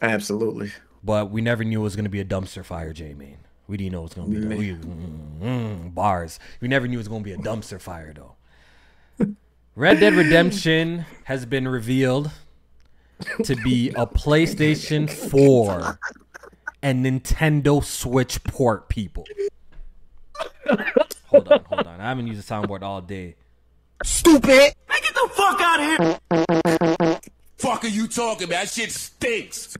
Absolutely. But we never knew it was going to be a dumpster fire, Jmaine. We didn't know it was going to be bars. We never knew it was going to be a dumpster fire, though. Red Dead Redemption has been revealed to be a PlayStation 4 and Nintendo Switch port, people. Hold on. I haven't used a soundboard all day. Stupid! Get the fuck out of here! Fuck are you talking about? That shit stinks.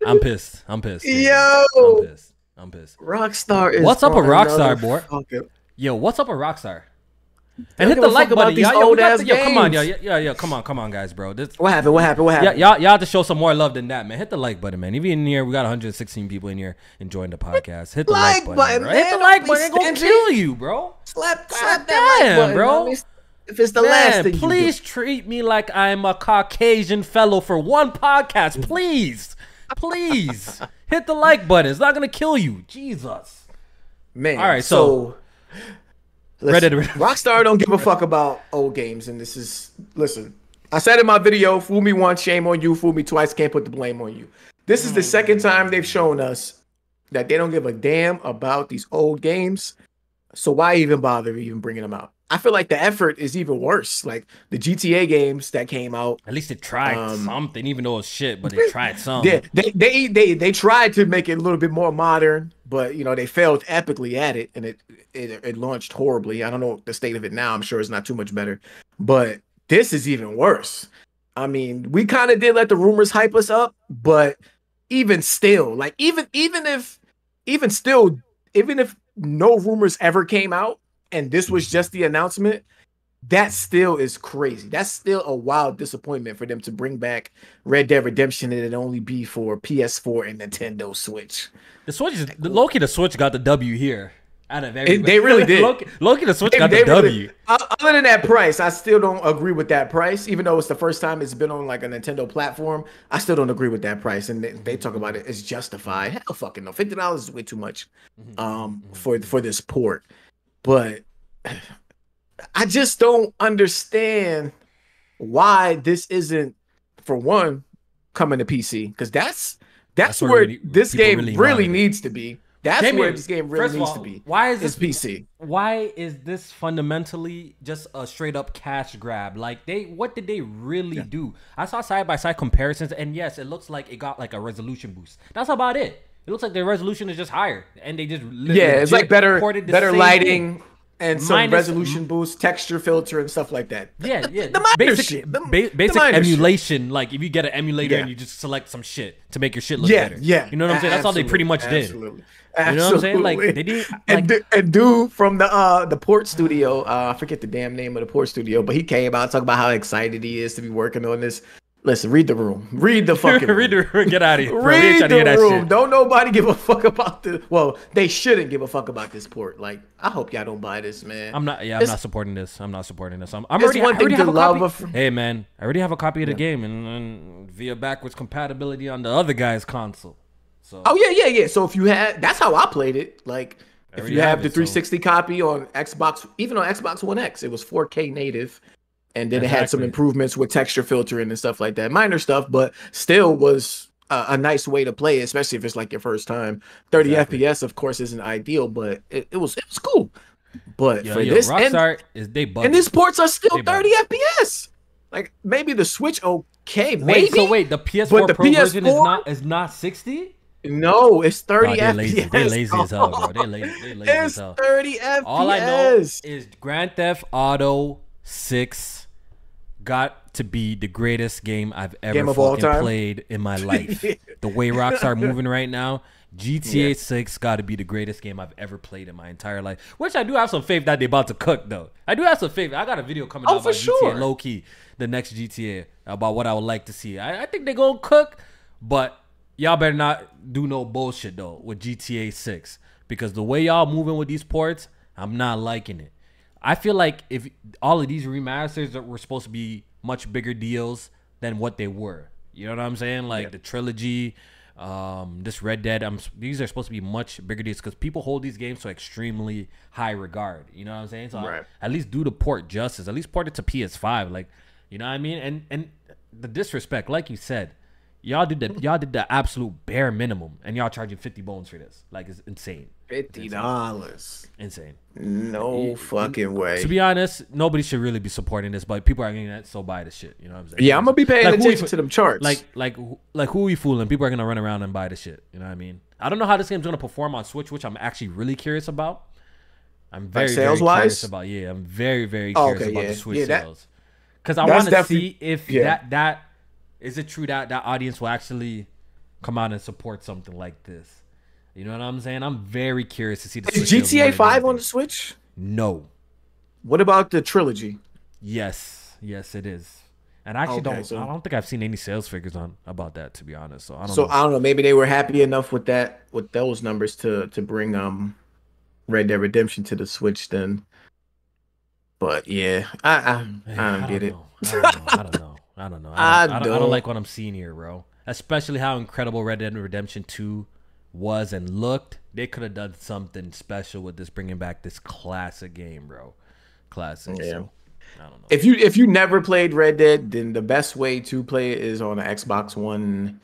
I'm pissed. Yo! I'm pissed. Rockstar is. What's up with Rockstar, boy? Yo, what's up with Rockstar? And hit the like button, y'all. Come on, yo, come on, guys, bro. What happened? Y'all have to show some more love than that, man. Hit the like button, man. Even in here, we got 116 people in here enjoying the podcast. Hit the like button, bro. Hit the like button. It's gonna kill you, bro. Slap that like button, bro. If it's the last thing you please treat me like I'm a Caucasian fellow for one podcast, please. Please hit the like button. It's not gonna kill you, Jesus. Man. All right, so. Listen, Rockstar don't give a fuck about old games, and listen. I said in my video, fool me once, shame on you. Fool me twice, can't put the blame on you. This is the second time they've shown us that they don't give a damn about these old games. So why even bother even bringing them out? I feel like the effort is even worse. Like the GTA games that came out. At least they tried something, even though it's shit, but they tried something. Yeah, they tried to make it a little bit more modern, but you know they failed epically at it, and it launched horribly. I don't know the state of it now. I'm sure it's not too much better, but this is even worse. I mean, we kind of did let the rumors hype us up, but even still, like even if no rumors ever came out and this was just the announcement, that still is crazy. That's still a wild disappointment for them to bring back Red Dead Redemption and it only be for PS4 and Nintendo Switch. The Switch is Loki. The Switch got the W here. Out of everybody. They really did. Loki the Switch got the W. Other than that price, I still don't agree with that price. Even though it's the first time it's been on like a Nintendo platform, I still don't agree with that price. And they talk about it as justified. Hell fucking no. $50 is way too much for this port. But I just don't understand why this isn't, for one, coming to PC. Because that's where this game really needs to be. That's where this game really needs to be. Why is this PC? Why is this fundamentally just a straight up cash grab? Like what did they really do? I saw side by side comparisons, and yes, it looks like it got like a resolution boost. That's about it. It looks like the resolution is just higher, and they just it's like better lighting and some resolution boost, texture filter, and stuff like that. Yeah. The minor shit. Basic emulation. Like if you get an emulator and you just select some shit to make your shit look better. Yeah. You know what I'm saying? That's all they pretty much did. Absolutely. You know what I'm saying? Like they did. And dude from the port studio, I forget the damn name of the port studio, but he came out talking about how excited he is to be working on this. Listen, read the room. Read the fucking room. Read the room. Get out of here. Read the room. Don't nobody give a fuck about this. Well, they shouldn't give a fuck about this port. Like, I hope y'all don't buy this, man. I'm not supporting this. I'm already have a copy. Hey, man, I already have a copy of the game and via backwards compatibility on the other guy's console. So. Oh yeah. So if you had, that's how I played it. Like, if you have the 360 copy on Xbox, even on Xbox One X, it was 4K native. And then it had some improvements with texture filtering and stuff like that. Minor stuff, but still was a nice way to play, especially if it's like your first time. 30 FPS, of course, isn't ideal, but it was cool. But for this, Rockstar and these ports are still 30 FPS. Like maybe the Switch, okay, maybe. Wait, the PS4 Pro version is not 60? No, it's 30 FPS. They're lazy as hell, bro. They're lazy as hell. It's 30 FPS. All I know is Grand Theft Auto 6 got to be the greatest game I've ever fucking played in my life. The way Rockstar moving right now, GTA 6 got to be the greatest game I've ever played in my entire life. Which I do have some faith that they about to cook, though. I do have some faith. I got a video coming out about GTA low-key, the next GTA, about what I would like to see. I think they're going to cook, but y'all better not do no bullshit, though, with GTA 6. Because the way y'all moving with these ports, I'm not liking it. I feel like if all of these remasters were supposed to be much bigger deals than what they were. You know what I'm saying? Like the trilogy, This Red Dead, these are supposed to be much bigger deals because people hold these games to extremely high regard. You know what I'm saying? So at least do the port justice. At least port it to PS5. Like, you know what I mean? And the disrespect, like you said, y'all did the absolute bare minimum, and y'all charging 50 bones for this. Like, it's insane. $50. Insane. No fucking way. To be honest, nobody should really be supporting this, but people are getting that, so buy the shit. You know what I'm saying? Yeah, I'm gonna be paying attention to them charts. Like who are we fooling? People are gonna run around and buy the shit. You know what I mean? I don't know how this game's gonna perform on Switch, which I'm actually really curious about. I'm very, very curious about. Yeah, I'm very, very curious about the Switch sales, because I want to see if that is it true that audience will actually come out and support something like this. You know what I'm saying? I'm very curious to see the Is GTA 5 on the Switch? No. What about the trilogy? Yes, it is. And I actually I don't think I've seen any sales figures about that, to be honest. So I don't know. Maybe they were happy enough with those numbers to bring Red Dead Redemption to the Switch then. But yeah, I don't get it. I don't know. I don't like what I'm seeing here, bro. Especially how incredible Red Dead Redemption 2 was and looked. They could have done something special with this, bringing back this classic game, bro. Classic. Yeah. So, I don't know. If you never played Red Dead, then the best way to play it is on an Xbox One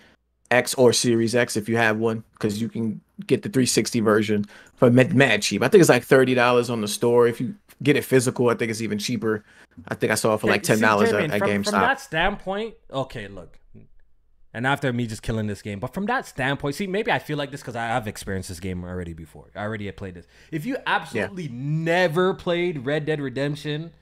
X or Series X if you have one, because you can get the 360 version for mad cheap. I think it's like $30 on the store. If you get it physical, I think it's even cheaper. I think I saw it for like $10 at GameStop. From that standpoint, okay, look. And after me just killing this game, but from that standpoint, see, maybe I feel like this because I've experienced this game already before. I already had played this. If you absolutely never played Red Dead Redemption,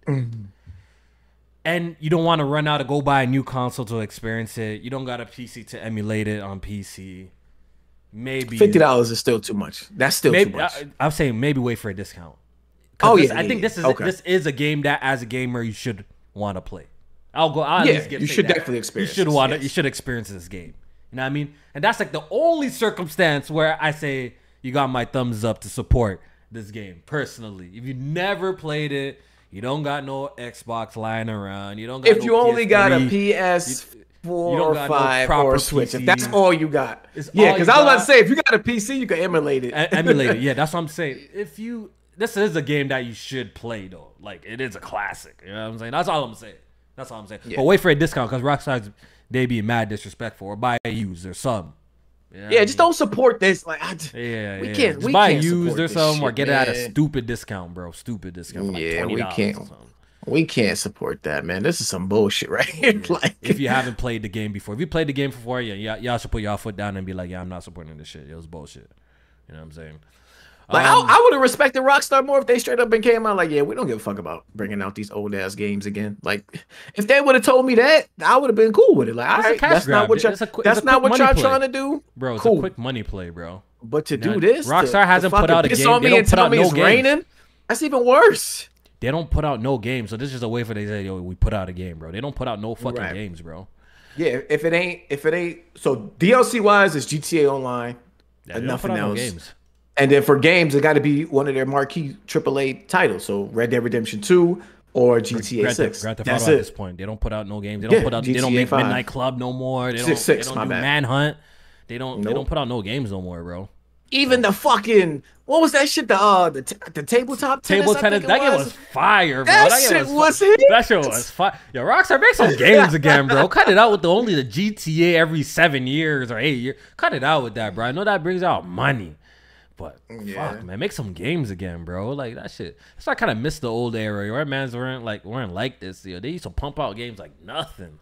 and you don't want to run out and go buy a new console to experience it, you don't got a PC to emulate it on PC, maybe $50 is still too much. That's still too much. I'm saying maybe wait for a discount. I think this is a game that as a gamer you should want to play. I'll at least get. You should definitely experience. You should experience this game. You know what I mean? And that's like the only circumstance where I say you got my thumbs up to support this game personally. If you never played it, you don't got no Xbox lying around. You don't. Got if you only got a PS4 or 5 or a Switch, if that's all you got, because I was about to say if you got a PC, you can emulate it. Emulate it. Yeah, that's what I'm saying. This is a game that you should play though. Like it is a classic. You know what I'm saying? That's all I'm saying. Yeah. But wait for a discount because Rockstar's they be mad disrespectful or buy a used or some. Just don't support this. Like we can't. We buy can't used or something or get it at a stupid discount, bro. Stupid discount. For like we can't. We can't support that, man. This is some bullshit right here. Like if you haven't played the game before, if you played the game before, y'all should put y'all foot down and be like, I'm not supporting this shit. It was bullshit. You know what I'm saying? Like I would have respected Rockstar more if they straight up and came out like, we don't give a fuck about bringing out these old ass games again. Like, if they would have told me that, I would have been cool with it. Like, all right, that's not what y'all trying to do, bro. It's a quick money play, bro. But to do this, Rockstar hasn't put out a game. They don't put out no games. Raining, that's even worse. They don't put out no games, so this is a way for they say, we put out a game, bro. They don't put out no fucking games, bro. Yeah, if it ain't, so DLC wise, it's GTA Online and nothing else. No games. And then for games, it got to be one of their marquee AAA titles. So Red Dead Redemption 2 or GTA 6. That's it. At this point, they don't put out no games. They don't put out. They don't make 5. Midnight Club no more. They don't do Manhunt. They don't put out no games no more, bro. Even the fucking what was that shit? The tabletop tennis. That game was fire, bro. That shit was hit. That shit was fire. Yo, Rockstar, make some games again, bro. Cut it out with only the GTA every 7 years or 8 years. Cut it out with that, bro. I know that brings out money. But fuck, man, make some games again, bro. Like that shit. So I kind of miss the old era where mans weren't like this. They used to pump out games like nothing.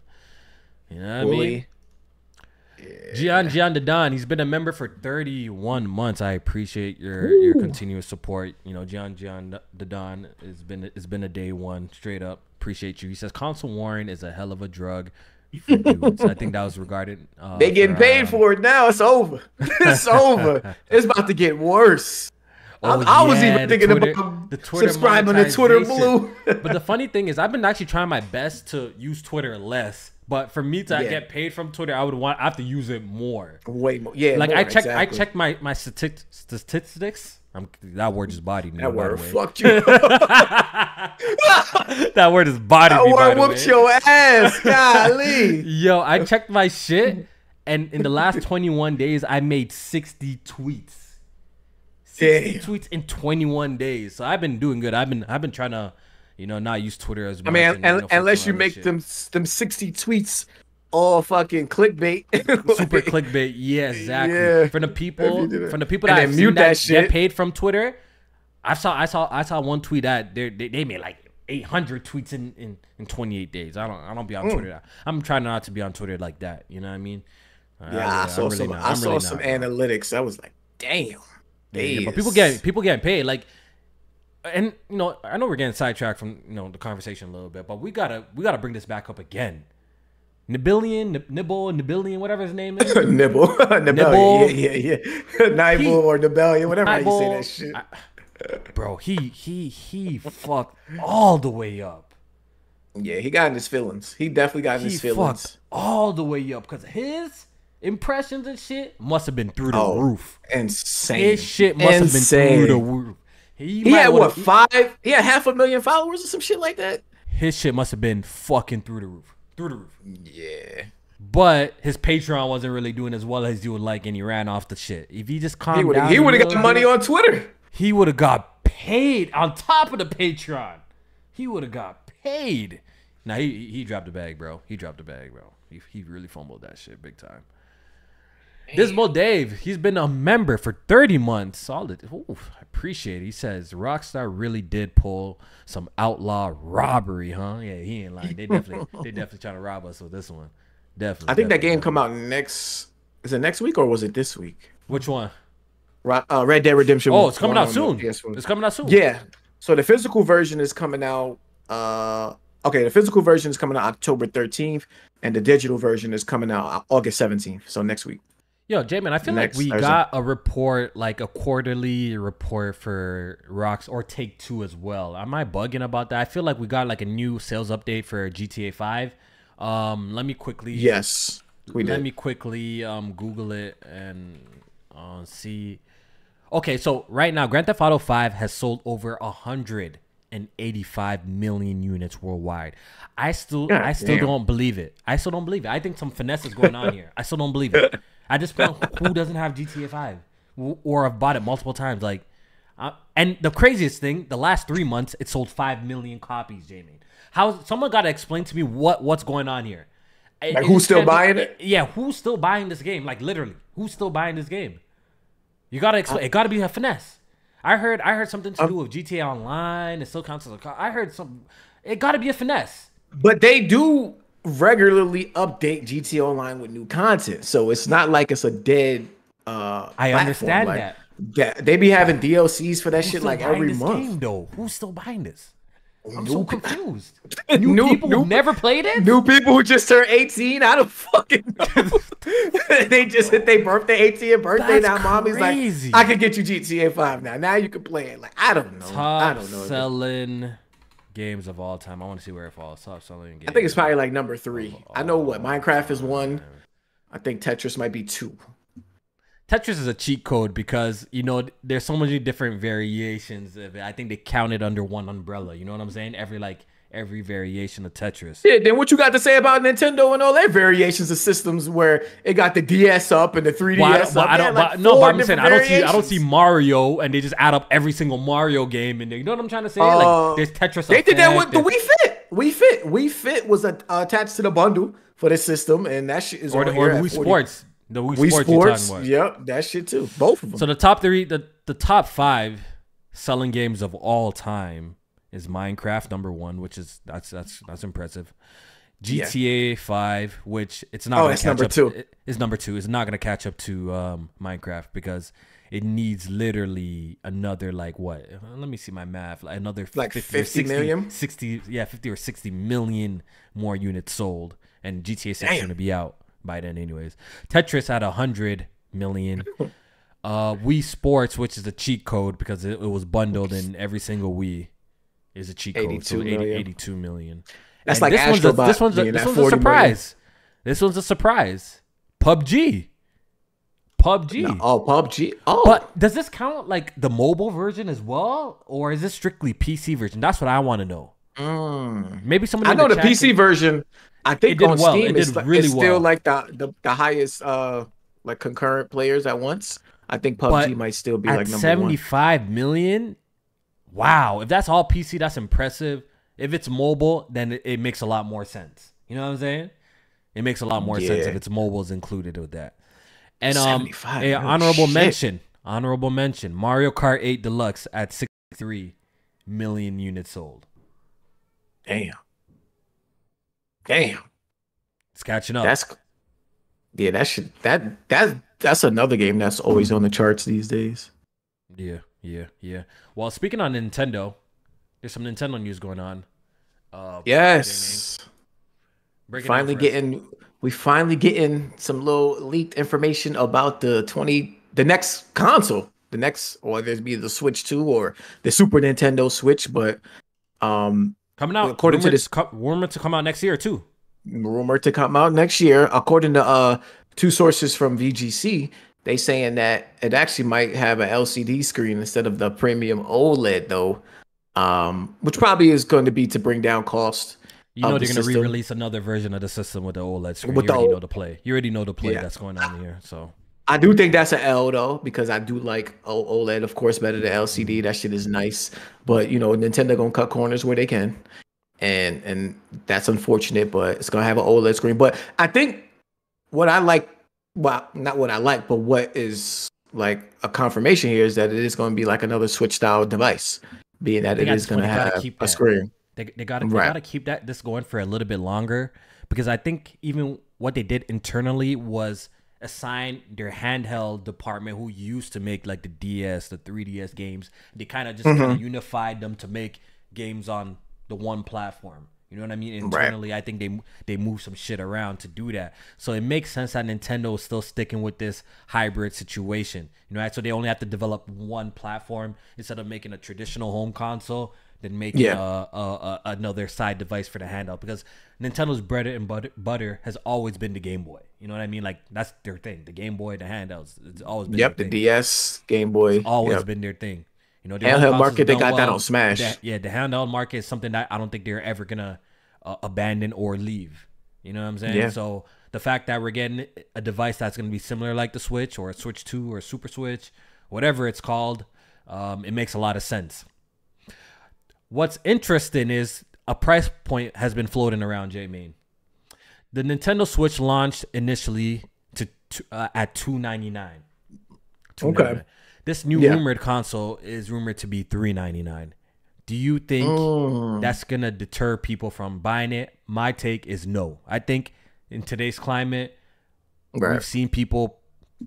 You know what I mean? Yeah. Gian the Don, he's been a member for 31 months. I appreciate your continuous support. You know, Gian the Don has been a day one straight up. Appreciate you. He says console warring is a hell of a drug. I think that was regarded. They getting paid for it now. It's over. It's over. It's about to get worse. I was even thinking about subscribing to Twitter Blue. But the funny thing is, I've been actually trying my best to use Twitter less. But for me to get paid from Twitter, I have to use it more. Way more. Yeah. Like I checked my statistics. That word just bodied me. That word fucked you. That word is bodied me. That word whooped your ass. Golly. Yo, I checked my shit, And in the last 21 days, I made 60 tweets. 60 tweets in 21 days. So I've been doing good. I've been trying to, not use Twitter as much. I mean, unless you make them 60 tweets all fucking clickbait. Super clickbait. Yeah, exactly. Yeah. From the people that I've seen that get paid from Twitter, I saw one tweet that they made like 800 tweets in 28 days. I don't be on Twitter. I'm trying not to be on Twitter like that. You know what I mean? Yeah, I saw some analytics. I was like, damn. Yeah, but people getting paid. Like, and I know we're getting sidetracked from the conversation a little bit, but we gotta bring this back up again. Nibble, whatever his name is. Nibble. Yeah. Nibble or Nibellion, whatever how you say that shit. Bro, he fucked all the way up. Yeah, he got in his feelings. He definitely got in his feelings. Fucked all the way up because his impressions and shit must have been through the roof. Insane. His shit must have been through the roof. He had what, 5? He had 500,000 followers or some shit like that. His shit must have been fucking through the roof. Yeah. But his Patreon wasn't really doing as well as you would like, and he ran off the shit. If he just calmed down, he would have got money on Twitter. He would have got paid on top of the Patreon. He would have got paid. Now he dropped the bag, bro. He really fumbled that shit big time. Dismal Dave, he's been a member for 30 months. Solid. Oof, I appreciate it. He says Rockstar really did pull some outlaw robbery, huh? Yeah, he ain't lying. They definitely trying to rob us with this one. Definitely. I think that game come out next. Is it next week or was it this week? Which one? Red Dead Redemption. Oh, it's coming out soon. It's coming out soon. Yeah. So the physical version is coming out. Okay, the physical version is coming out October 13th, and the digital version is coming out August 17th. So next week. Yo, Jmaine, I feel like we got a report, like a quarterly report for Rocks or Take-Two as well. Am I bugging about that? I feel like we got like a new sales update for GTA 5. Let me quickly. Yes, we did. Let me quickly Google it and see. Okay, so right now, Grand Theft Auto 5 has sold over 185 million units worldwide. I still don't believe it. I think some finesse is going on here. I still don't believe it. I just feel who doesn't have GTA 5 or have bought it multiple times. Like, and the craziest thing, the last 3 months, it sold 5 million copies, Jmaine. How someone got to explain to me what's going on here? Like, who's still buying it? Yeah, who's still buying this game? Like, literally, who's still buying this game? You gotta explain. It gotta be a finesse. I heard something to do with GTA Online. It still counts as a. I heard some. It gotta be a finesse. But they do regularly update GTA Online with new content, so it's not like it's a dead. I understand like, that. They be having DLCs for that shit like every month. Game, though, who's still buying this? I'm so confused. New people who never played it? New people who just turned 18? I don't fucking know. They just hit their birthday, 18th birthday. That's now mommy's crazy. like, I can get you GTA 5 now. Now you can play it. Like, I don't know. Top selling games of all time. I want to see where it falls. Top selling games. I think it's probably like number 3. I know what Minecraft is 1. I think Tetris might be 2. Tetris is a cheat code because, there's so many different variations of it. I think they count it under one umbrella. You know what I'm saying? Every variation of Tetris. Yeah, then what you got to say about Nintendo and all their variations of systems where it got the DS up and the 3DS up? But I'm saying I don't see Mario and they just add up every single Mario game in there. You know what I'm trying to say? Like there's Tetris. They did that with the Wii Fit. Wii Fit was attached to the bundle for the system, and that shit is or Wii Sports. The Wii Sports you're talking about. Yep, that shit too. Both of them. So the top 3, the top 5 selling games of all time is Minecraft number 1, which is that's impressive. GTA 5, which it's not. That's number 2. It's number 2. It's not gonna catch up to Minecraft because it needs literally another like what? Let me see my math. Like another like 50 million, 60 50 or 60 million more units sold, and GTA 6 is gonna be out by then anyways. Tetris had 100 million. Wii Sports, which is a cheat code because it was bundled in every single Wii, is a cheat code. 82 million. That's and like this one's a surprise. Million. This one's a surprise. PUBG. No, PUBG. Oh, but does this count like the mobile version as well, or is this strictly PC version? That's what I want to know. Maybe someone I in know the the chat PC version. I think did on well. Steam It did really it's still well. like the highest like concurrent players at once. I think PUBG But might still be at like number one. 75 million, wow. If that's all PC, that's impressive. If it's mobile, then it makes a lot more sense. You know what I'm saying? It makes a lot more sense if Yeah, it's mobiles included with that. And 75 a million. Shit. honorable mention, Mario Kart 8 Deluxe at 63 million units sold. Damn. Damn. It's catching up. That's yeah, that's another game that's always on the charts these days. Yeah. Well, speaking on Nintendo, there's some Nintendo news going on. Yes. Break it Finally down for us. we finally getting some little leaked information about the next console. The next, or there's be the Switch 2 or the Super Nintendo Switch, but Coming out, according to this rumored to come out next year too. rumor to come out next year, according to two sources from VGC, they saying that it actually might have an LCD screen instead of the premium OLED though, which probably is going to be to bring down cost. You know of they're the gonna system. re-release another version of the system with the OLED screen. With You the already O- know the play. You already know the play Yeah. that's going on here. So I do think that's an L though, because I do like OLED, of course, better than LCD. That shit is nice, but you know, Nintendo gonna cut corners where they can, and that's unfortunate. But it's gonna have an OLED screen. But I think what I like, well, not what I like, but what is like a confirmation here is that it is going to be like another Switch style device, being that it is going to have a screen. They gotta keep this going for a little bit longer, because I think even what they did internally was assign their handheld department, who used to make like the DS, the 3DS games. They kind of just kind of unified them to make games on the one platform. You know what I mean? Internally, I think they move some shit around to do that. So it makes sense that Nintendo is still sticking with this hybrid situation. You know, so they only have to develop one platform instead of making a traditional home console, then making another side device for the handheld. Because Nintendo's bread and butter has always been the Game Boy. You know what I mean? Like that's their thing. The Game Boy, the handhelds. It's always been. Yep, their the thing. DS, Game Boy, Always been their thing. You know, the handheld market, they got that on Smash. The handheld market is something that I don't think they're ever gonna abandon or leave. You know what I'm saying? Yeah. So the fact that we're getting a device that's gonna be similar like the Switch or a Switch 2 or a Super Switch, whatever it's called, it makes a lot of sense. What's interesting is a price point has been floating around, Jmaine. The Nintendo Switch launched initially at $299. Okay. This new rumored console is rumored to be $399. Do you think that's gonna deter people from buying it? My take is no. I think in today's climate, we've seen people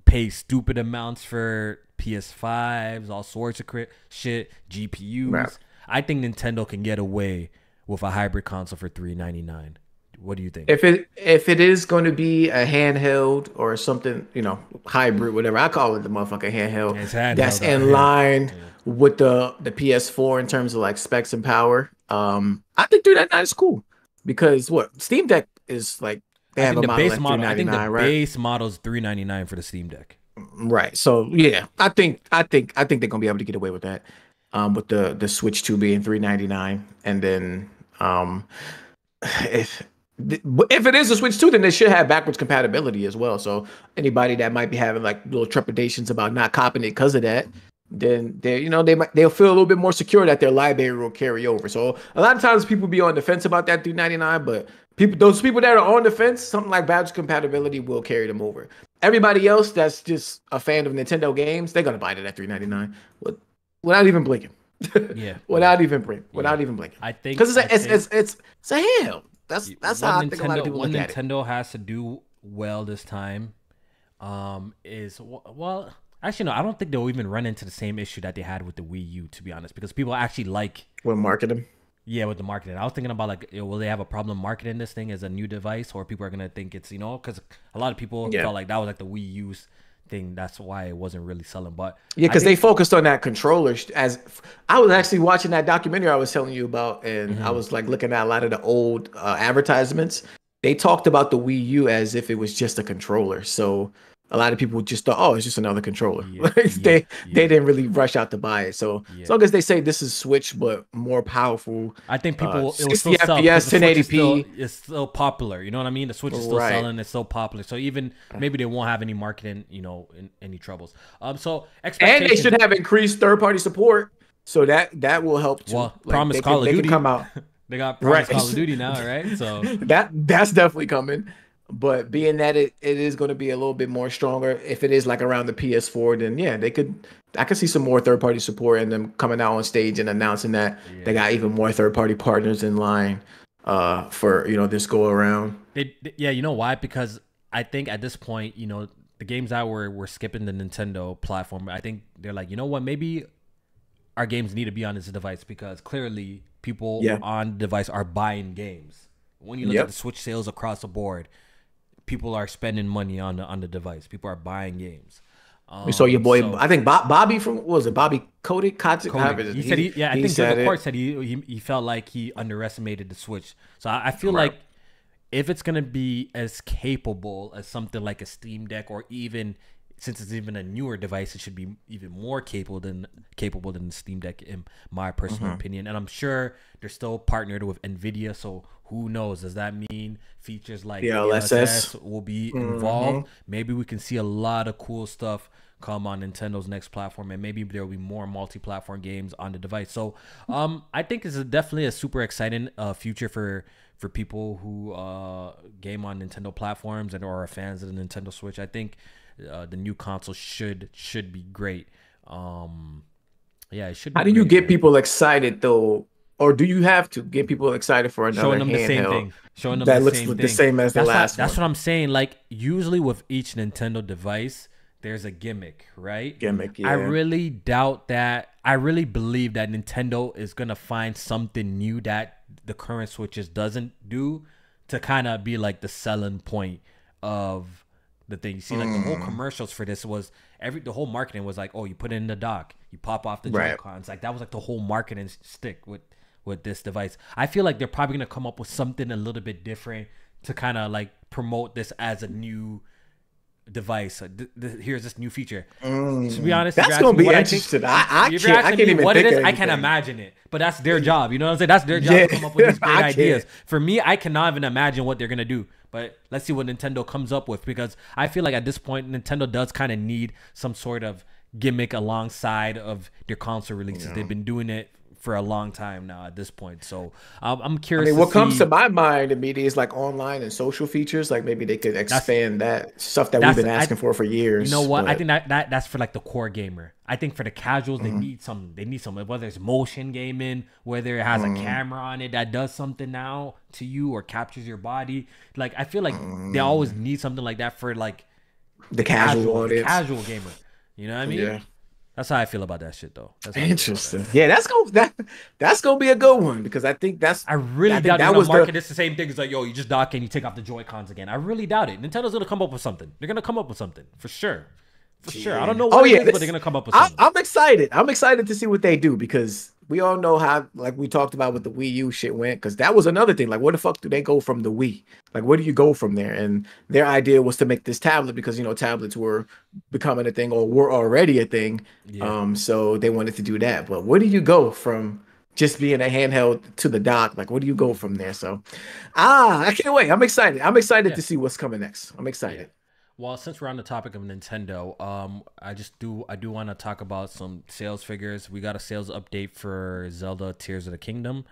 pay stupid amounts for PS5s, all sorts of shit, GPUs. Right. I think Nintendo can get away with a hybrid console for $399. What do you think? If it is going to be a handheld or something, you know, hybrid, whatever I call it, the motherfucking handheld, It's handheld that's out in here. line with the PS4 in terms of like specs and power. I think 399 is cool, because what Steam Deck is like, they have a model at I think the $399, right? base model is $399 for the Steam Deck. Right. So yeah, I think they're gonna be able to get away with that. With the Switch 2 being $399, and then if it is a Switch 2, then they should have backwards compatibility as well. So anybody that might be having like little trepidations about not copying it because of that, then they'll feel a little bit more secure that their library will carry over. So a lot of times people be on the fence about that $399, but those people that are on the fence, something like backwards compatibility will carry them over. Everybody else that's just a fan of Nintendo games, they're gonna buy it at $399 without even blinking. Without even blinking. I think because it's a handheld. That's how I think a lot of people what look at it. Nintendo has to do well this time is, well, actually no, I don't think they'll even run into the same issue that they had with the Wii U, to be honest, because people actually like When marketing. Yeah, with the marketing. I was thinking about like, will they have a problem marketing this thing as a new device, or people are gonna think it's, because a lot of people felt like that was like the Wii U's thing. That's why it wasn't really selling. But yeah, because they focused on that controller. As I was actually watching that documentary I was telling you about, and I was like looking at a lot of the old advertisements. They talked about the Wii U as if it was just a controller. So a lot of people just thought, oh, it's just another controller. Yeah, Like, yeah, they didn't really rush out to buy it. So yeah. as long as they say this is Switch but more powerful, I think people it will 60 still sell because FPS, the Switch is 1080p. it's still popular. You know what I mean? The Switch is still Right. selling. It's so popular. So even maybe they won't have any marketing, in any troubles. So And expectations. they should have increased third-party support, so that will help too. Well, Like, Promise they Call of they Duty. come out. They got Promise Right. Call of Duty now, right? So That's definitely coming. But being that it is going to be a little bit more stronger, if it is like around the PS4, then yeah, I could see some more third party support and them coming out on stage and announcing that they got even more third party partners in line for this go around. Yeah, you know why? Because I think at this point, the games that we're skipping the Nintendo platform, I think they're like, you know what, maybe our games need to be on this device because clearly people on the device are buying games. When you look at the Switch sales across the board, people are spending money on the device. People are buying games. We saw your boy, I think Bobby from, what was it, Bobby Kotick? He said I think the court said he felt like he underestimated the Switch. So I feel like if it's gonna be as capable as something like a Steam Deck, or even since it's even a newer device, it should be even more capable than the Steam Deck, in my personal opinion. And I'm sure they're still partnered with NVIDIA, so who knows? Does that mean features like DLSS will be involved? Maybe we can see a lot of cool stuff come on Nintendo's next platform, and maybe there will be more multi-platform games on the device. So I think it's definitely a super exciting future for people who game on Nintendo platforms and or are fans of the Nintendo Switch. I think the new console should be great. It should be. How do you get people excited though? Or do you have to get people excited for another showing them the same handheld thing? Showing them that the looks same thing. the same as the last one. That's what I'm saying. Like usually with each Nintendo device, there's a gimmick, right? Yeah. I really doubt that. I really believe that Nintendo is gonna find something new that the current Switches doesn't do to kind of be like the selling point of the thing. You see, like the whole commercials for this was the whole marketing was like, oh, you put it in the dock, you pop off the Joy-Cons. Like that was like the whole marketing stick with this device. I feel like they're probably gonna come up with something a little bit different to kind of like promote this as a new device. Here's this new feature. To be honest, that's gonna be interesting. I can't even what think it is. of I can't anything. imagine it, but that's their job. You know what I'm saying? That's their job to come up with these great ideas. For me, I cannot even imagine what they're gonna do. But let's see what Nintendo comes up with, because I feel like at this point Nintendo does kind of need some sort of gimmick alongside of their console releases. They've been doing it for a long time now at this point. So I'm curious. I mean, what comes to my mind immediately is like online and social features. Like maybe they could expand that stuff that we've been asking for years. You know what? I think that's for like the core gamer. I think for the casuals, they need some. They need some. Whether it's motion gaming, whether it has a camera on it that does something now to you or captures your body. Like I feel like they always need something like that for like the casual audience, casual gamer. You know what I mean? Yeah. That's how I feel about that shit, though. That's interesting. Yeah, that's gonna be a good one, because I think I really doubt that was market. It's the same thing. It's like, yo, you just dock and you take off the Joy-Cons again. I really doubt it. Nintendo's gonna come up with something. They're gonna come up with something for sure. For sure. I don't know what it is, but they're gonna come up with something. I'm excited. I'm excited to see what they do, because we all know how, like we talked about with the Wii U shit went, because that was another thing. Like, where the fuck do they go from the Wii? Like, where do you go from there? And their idea was to make this tablet, because tablets were becoming a thing, or were already a thing. Yeah. So they wanted to do that. But where do you go from just being a handheld to the dock? Like, where do you go from there? So, I can't wait. I'm excited. I'm excited to see what's coming next. I'm excited. Yeah. Well, since we're on the topic of Nintendo, I do want to talk about some sales figures. We got a sales update for Zelda Tears of the Kingdom.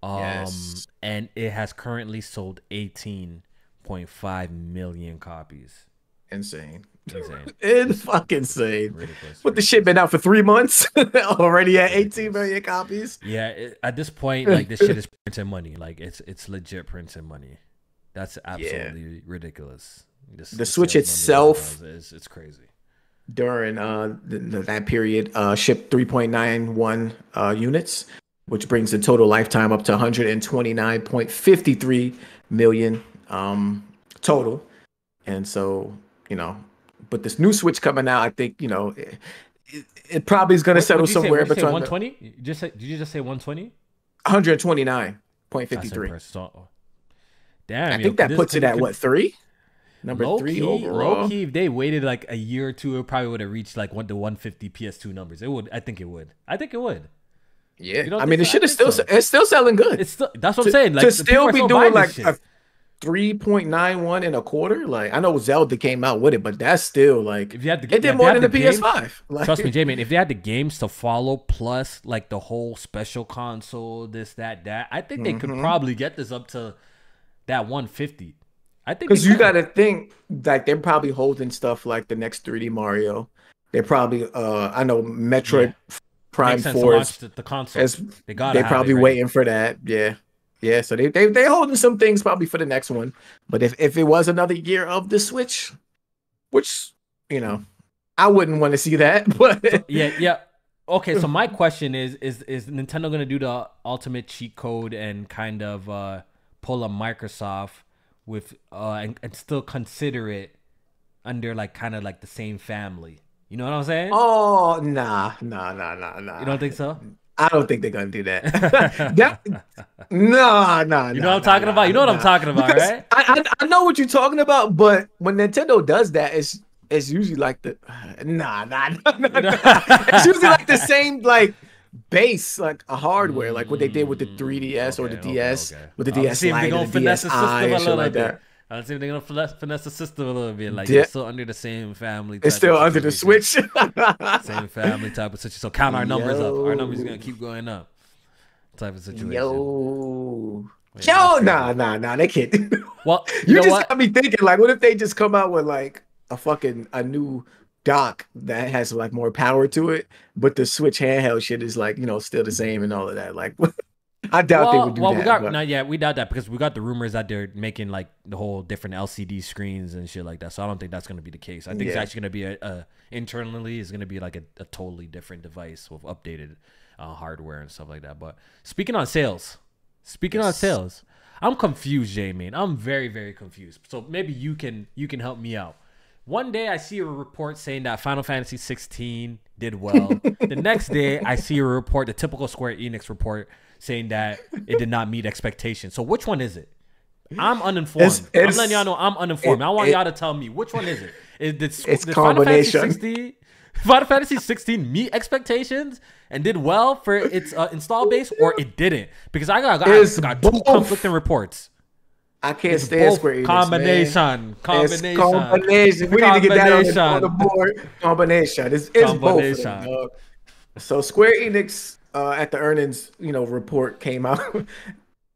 And it has currently sold 18.5 million copies. Insane. It's fucking insane. Ridiculous. What, the shit been out for 3 months? Already at 18 million copies? Yeah, at this point, like, this shit is printing money. Like, it's legit printing money. That's absolutely ridiculous. The Switch itself, it's crazy. During that period, shipped 3.91 units, which brings the total lifetime up to 129.53 million total. And so, but this new Switch coming out, I think, it probably is going to settle somewhere between 120. Did you just say 120? 129.53. Damn, I think that puts it at what, 3? Number 3 overall. Low key, if they waited like a year or two, it probably would have reached like the 150 PS2 numbers. It would. I think it would. Yeah, I mean, the shit is still it's still selling good. It's still, that's what I'm saying. Like to still be doing like a 3.91 in a quarter. Like I know Zelda came out with it, but that's still like if you had it did more than the PS5. Like, trust me, Jmaine, if they had the games to follow plus like the whole special console, this, that, I think they could probably get this up to that 150. I think because you got to think like they're probably holding stuff like the next 3D Mario. They're probably I know Metroid Prime 4 the console. They're probably waiting for that. Yeah. So they're holding some things probably for the next one. But if it was another year of the Switch, which I wouldn't want to see that. But yeah. Okay, so my question is Nintendo gonna do the ultimate cheat code and kind of pull a Microsoft with and still consider it under like kind of like the same family? You know what I'm saying? Oh, nah. You don't think so? I don't think they're gonna do that. No. You know what I'm talking about? You know what I'm talking about, right? I know what you're talking about, but when Nintendo does that, it's usually like the nah. It's usually like the same like base, like a hardware, like what they did with the 3DS or the DS with the DS Lite and the DSi and shit like that. I see if they're gonna finesse the system a little bit. Like it's still under the same family. It's still under the Switch. Same family type of situation. So count our numbers up. Our numbers are gonna keep going up. Type of situation. Nah. They can't. Well, you just got me thinking. Like, what if they just come out with like a new dock that has like more power to it, but the Switch handheld shit is like still the same and all of that. Like. I doubt they would do that. We doubt that because we got the rumors that they're making like the whole different LCD screens and shit like that. So I don't think that's going to be the case. I think it's actually going to be internally is going to be like a totally different device with updated hardware and stuff like that. But speaking on sales, I'm confused, Jmaine. I'm very, very confused. So maybe you can help me out. One day I see a report saying that Final Fantasy 16 did well. The next day I see a report, the typical Square-Enix report, saying that it did not meet expectations. So which one is it? I'm uninformed. I'm letting y'all know I'm uninformed. I want y'all to tell me which one is it. Did Final Fantasy 16 meet expectations and did well for its install base, or it didn't? Because I got two conflicting reports. I can't stand Square Enix. Combination. We need to get that on the board. Combination. It's both of them, dog. So Square Enix at the earnings, report came out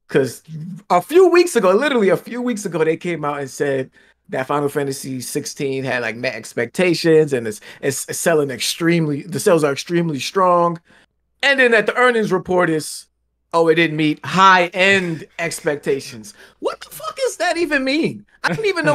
because literally a few weeks ago, they came out and said that Final Fantasy 16 had like met expectations and it's selling the sales are extremely strong. And then at the earnings report is, it didn't meet high-end expectations. What the fuck does that even mean? I don't even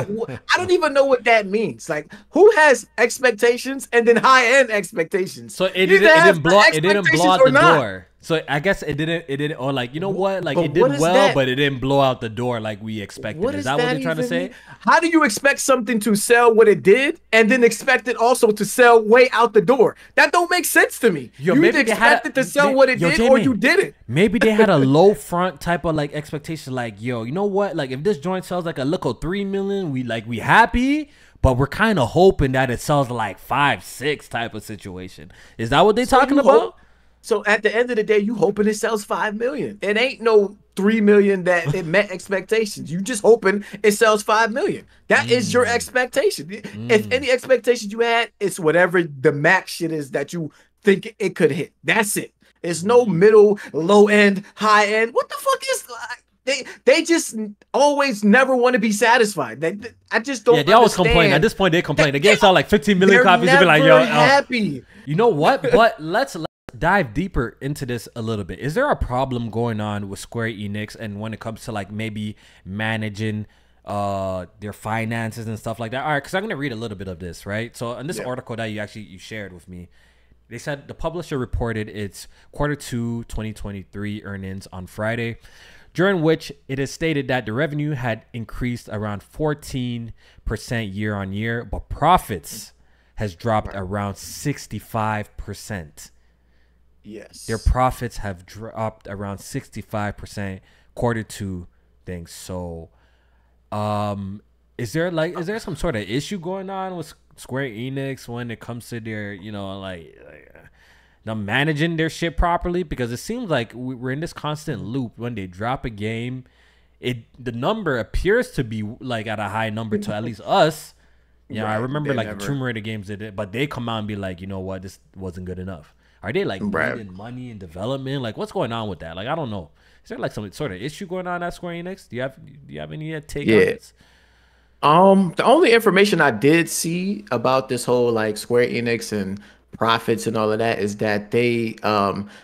know what that means. Like, who has expectations and then high-end expectations? So it didn't blow out the door. So I guess it didn't, or like, you know what? Like it did well, but it didn't blow out the door like we expected. Is that what they're trying to say? How do you expect something to sell what it did and then expect it also to sell way out the door? That don't make sense to me. You either expect it to sell what it did or you didn't. Maybe they had a low front type of like expectation, like, you know what? Like if this joint sells like a little 3 million, we happy. But we're kind of hoping that it sells like 5, 6 type of situation. Is that what they're talking about? So at the end of the day, you hoping it sells 5 million. It ain't no 3 million that it met expectations. You just hoping it sells 5 million. That is your expectation. If any expectations you had, it's whatever the max shit is that you think it could hit. That's it. It's no middle, low end, high end. What the fuck is they just always never want to be satisfied. I just don't. Yeah, they always complain. At this point, they complain. The game sold like 15 million copies. They be like, yo, happy. You know what? But let's dive deeper into this a little bit. Is there a problem going on with Square Enix and when it comes to like maybe managing their finances and stuff like that? All right, because I'm gonna read a little bit of this, right? So in this article that you shared with me, they said the publisher reported its Q2 2023 earnings on Friday, during which it is stated that the revenue had increased around 14% year on year, but profits has dropped around 65%. Yes. Their profits have dropped around 65% Q2 things. So is there some sort of issue going on with Square Enix when it comes to their, them managing their shit properly? Because it seems like we're in this constant loop. When they drop a game, the number appears to be like at a high number to at least us. Yeah, right, I remember like the Tomb Raider games did it, but they come out and be like, you know what, this wasn't good enough. Are they like needing money in development? Like, what's going on with that? Like, I don't know. Is there like some sort of issue going on at Square Enix? Do you have any take on this? The only information I did see about this whole like Square Enix and profits and all of that is that they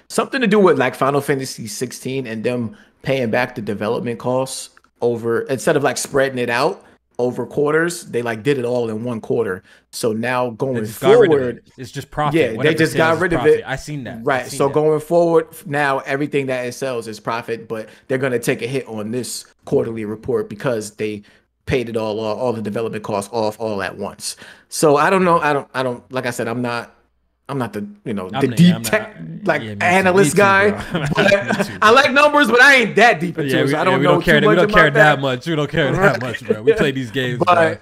something to do with like Final Fantasy 16 and them paying back the development costs over, instead of like spreading it out over quarters, they like did it all in one quarter. So now going forward, it's just profit. Yeah, they just got rid of it. I seen that. Right. So going forward now, everything that it sells is profit, but they're gonna take a hit on this quarterly report because they paid it all the development costs off all at once. So I don't know. I don't. Like I said, I'm not the deep tech analyst guy. I like numbers, but I ain't that deep into it. So I don't know too much about that. We don't care that much. We don't care that much, bro. We play these games, bro.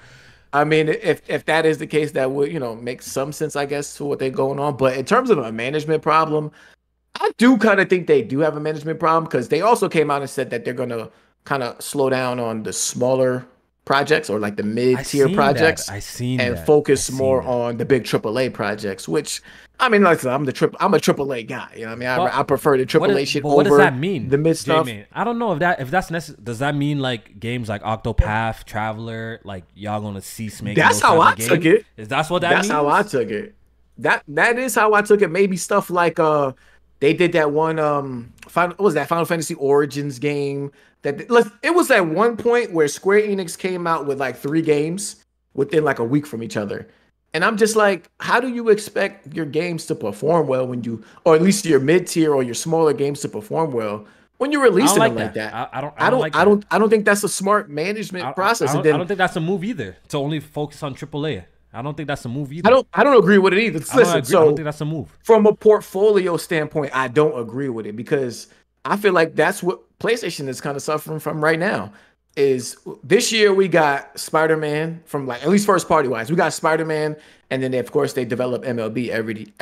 I mean, if that is the case, that would make some sense, I guess, to what they're going on. But in terms of a management problem, I do kind of think they do have a management problem, because they also came out and said that they're gonna kind of slow down on the smaller projects, or like the mid-tier projects, and focus more on the big AAA projects. Which, I mean, like I said, I'm a AAA guy. You know what I mean? I prefer the AAA shit over. What does that mean? The mid stuff. Jmaine, I don't know if that's necessary. Does that mean like games like Octopath Traveler, like y'all gonna cease making? That's how I took it. Is that what that means? That's how I took it. That is how I took it. Maybe stuff like they did that one what was that Final Fantasy Origins game. It was at one point where Square Enix came out with like 3 games within like a week from each other. And I'm just like, how do you expect your games to perform well or at least your mid-tier or your smaller games to perform well when you're releasing them like that? I don't think that's a smart management process. I don't think that's a move either, to only focus on AAA. I don't think that's a move either. I don't agree with it either. Listen, I don't think that's a move. From a portfolio standpoint, I don't agree with it, because I feel like that's what PlayStation is kind of suffering from right now. Is this year we got Spider-Man, from like, at least first party wise, we got Spider-Man, and then of course they develop MLB every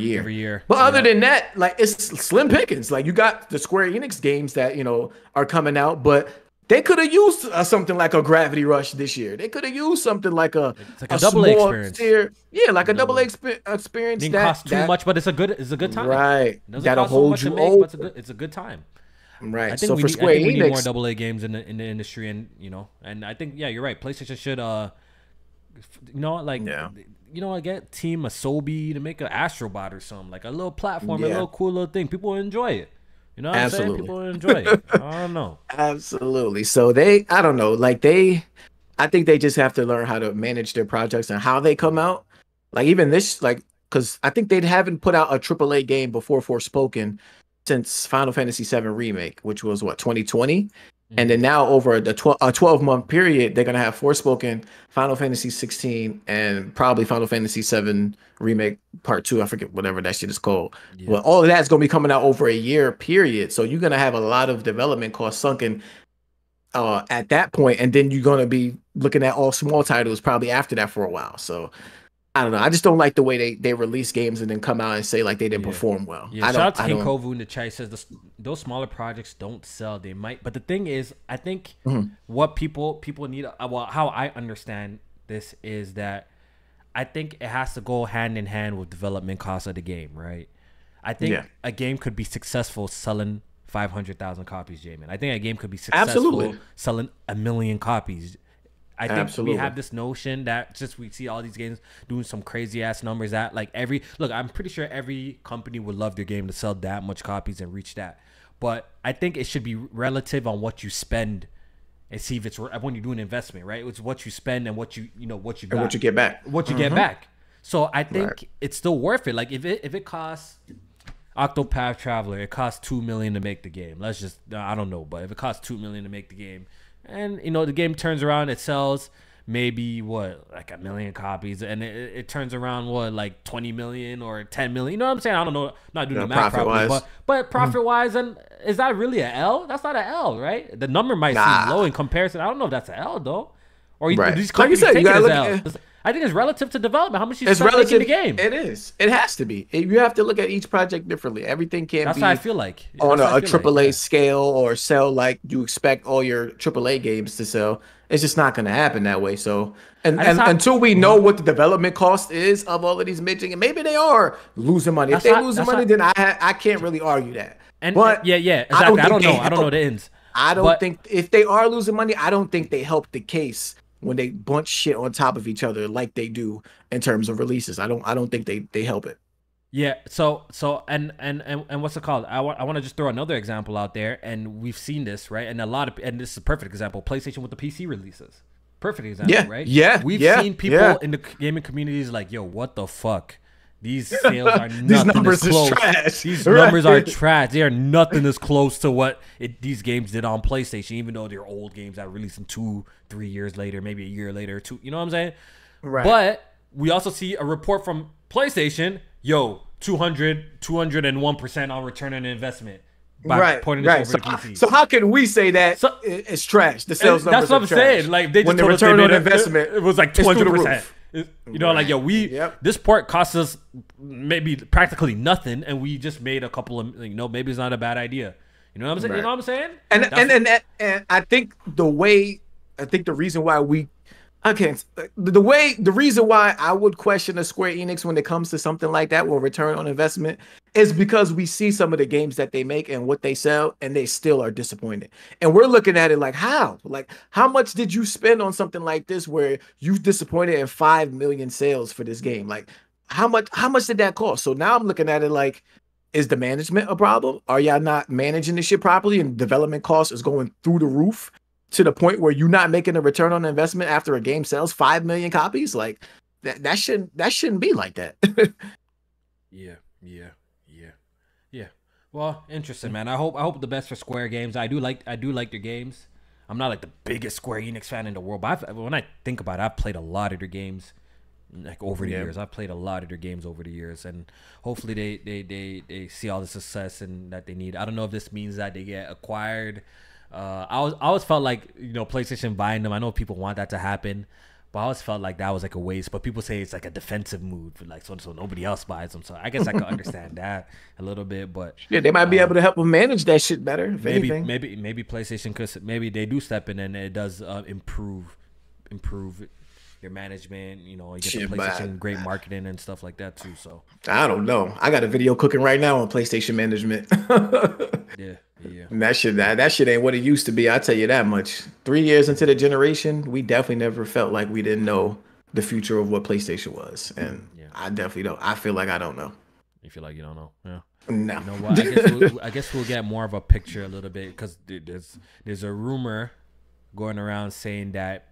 year. Every year. But other than that, like, it's slim pickings. Like, you got the Square Enix games that are coming out, but they could have used something like a Gravity Rush this year. They could have used something like a double A experience. Yeah, like a double A experience. Didn't cost too much, but it's a good time. Right. That'll hold you over. It's a good time. Right. I think we need more double A games in the industry, and and I think you're right. PlayStation should get Team Asobi to make an Astrobot or something, like a little platform, a little cool little thing. People will enjoy it. You know what I'm saying? People enjoy it. I don't know. Absolutely. So I don't know. Like I think they just have to learn how to manage their projects and how they come out. Like even this, because I think they haven't put out a AAA game before Forspoken since Final Fantasy VII Remake, which was 2020. Mm-hmm. And then now over a 12-month period, they're gonna have Forspoken, Final Fantasy 16, and probably Final Fantasy VII Remake Part 2. I forget whatever that shit is called. Yeah. Well, all of that's gonna be coming out over a year period. So you're gonna have a lot of development costs sunken at that point, and then you're gonna be looking at all small titles probably after that for a while. So I don't know. I just don't like the way they release games and then come out and say like they didn't perform well. Yeah, shout out to King Kovu in the chat. He says those smaller projects don't sell. They might, but the thing is, I think what people need. Well, how I understand this is that I think it has to go hand in hand with development costs of the game, right? I think a game could be successful selling 500,000 copies, Jmaine. I think a game could be successful selling 1 million copies. I think we have this notion that just we see all these games doing some crazy ass numbers that like I'm pretty sure every company would love their game to sell that much copies and reach that. But I think it should be relative on what you spend and see if it's when you do an investment, right? It's what you spend and what you got, and what you get back. Get back. So I think it's still worth it. Like if it costs Octopath Traveler, it costs $2 million to make the game. Let's just I don't know, but if it costs $2 million to make the game, and the game turns around, it sells maybe like 1 million copies, and it turns around like 20 million or 10 million. You know what I'm saying? I don't know, not doing the math properly, but profit wise, and is that really an L? That's not an L, right? The number might seem low in comparison. I don't know if that's an L though. Or Right. these Like you companies said, you take it gotta as look L. at I think it's relative to development. How much you it's spend making relative. the game. It is. It has to be. You have to look at each project differently. Everything can't That's how I be feel like. on That's how I a feel like. AAA Yeah. scale or sell like you expect all your AAA games to sell. It's just not going to happen that way. So, I just have. until we know what the development cost is of all of these mid, and maybe they are losing money. If That's they how. losing That's money, how. then I can't really argue that. And But yeah, I exactly. don't I think don't they know. I don't know help. the ins. I don't But think if they are losing money, I don't think they help the case when they bunch shit on top of each other like they do in terms of releases. I don't think they help it. yeah, so what's it called? I want to just throw another example out there, and we've seen this, right? And this is a perfect example. PlayStation with the PC releases, perfect example, Yeah, right? yeah, We've yeah, seen people yeah. in the gaming communities like, yo, what the fuck? These sales are These nothing numbers as is close. trash. These Right. numbers are trash. They are nothing as close to what these games did on PlayStation, even though they're old games that released them 2-3 years later, maybe a year later, two. You know what I'm saying? Right. But we also see a report from PlayStation, yo, 201% on return on investment by Right, porting this right. over So, to PC. so how can we say that So- it's trash? The sales And numbers that's what are I'm trash. saying. Like they just when the told us they return made on it, investment, it was like is through the 200%. roof. You know, like, yo, Yep. this port cost us maybe practically nothing, and we just made a couple of, maybe it's not a bad idea. You know what I'm saying? Right. You know what I'm saying? And I think the reason why the reason why I would question a Square Enix when it comes to something like that, with return on investment, is because we see some of the games that they make and what they sell, and they still are disappointed. And we're looking at it like, how much did you spend on something like this where you disappointed in 5 million sales for this game? Like, how much did that cost? So now I'm looking at it like, is the management a problem? Are y'all not managing this shit properly, and development costs is going through the roof to the point where you're not making a return on investment after a game sells 5 million copies? Like, that shouldn't be like that. Yeah. Well, interesting, man. I hope the best for Square games. I do like their games. I'm not like the biggest Square Enix fan in the world, but when I think about it, I've played a lot of their games like over the years. I've played a lot of their games over the years, and hopefully they see all the success and that they need. I don't know if this means that they get acquired. I always felt like, PlayStation buying them. I know people want that to happen, but I always felt like that was like a waste. But people say it's like a defensive move, like so nobody else buys them. So I guess I could understand that a little bit. But Yeah, they might be able to help them manage that shit better. If anything. maybe PlayStation could, maybe they do step in and it does improve your management. You get Shit, the but PlayStation great marketing and stuff like that too. So I don't know. I got a video cooking right now on PlayStation management. yeah. And that shit ain't what it used to be. I tell you that much. 3 years into the generation, we definitely never felt like we didn't know the future of what PlayStation was, and I definitely don't. I feel like I don't know. You feel like you don't know? Yeah. No. You know what? I guess we'll get more of a picture a little bit, because there's a rumor going around saying that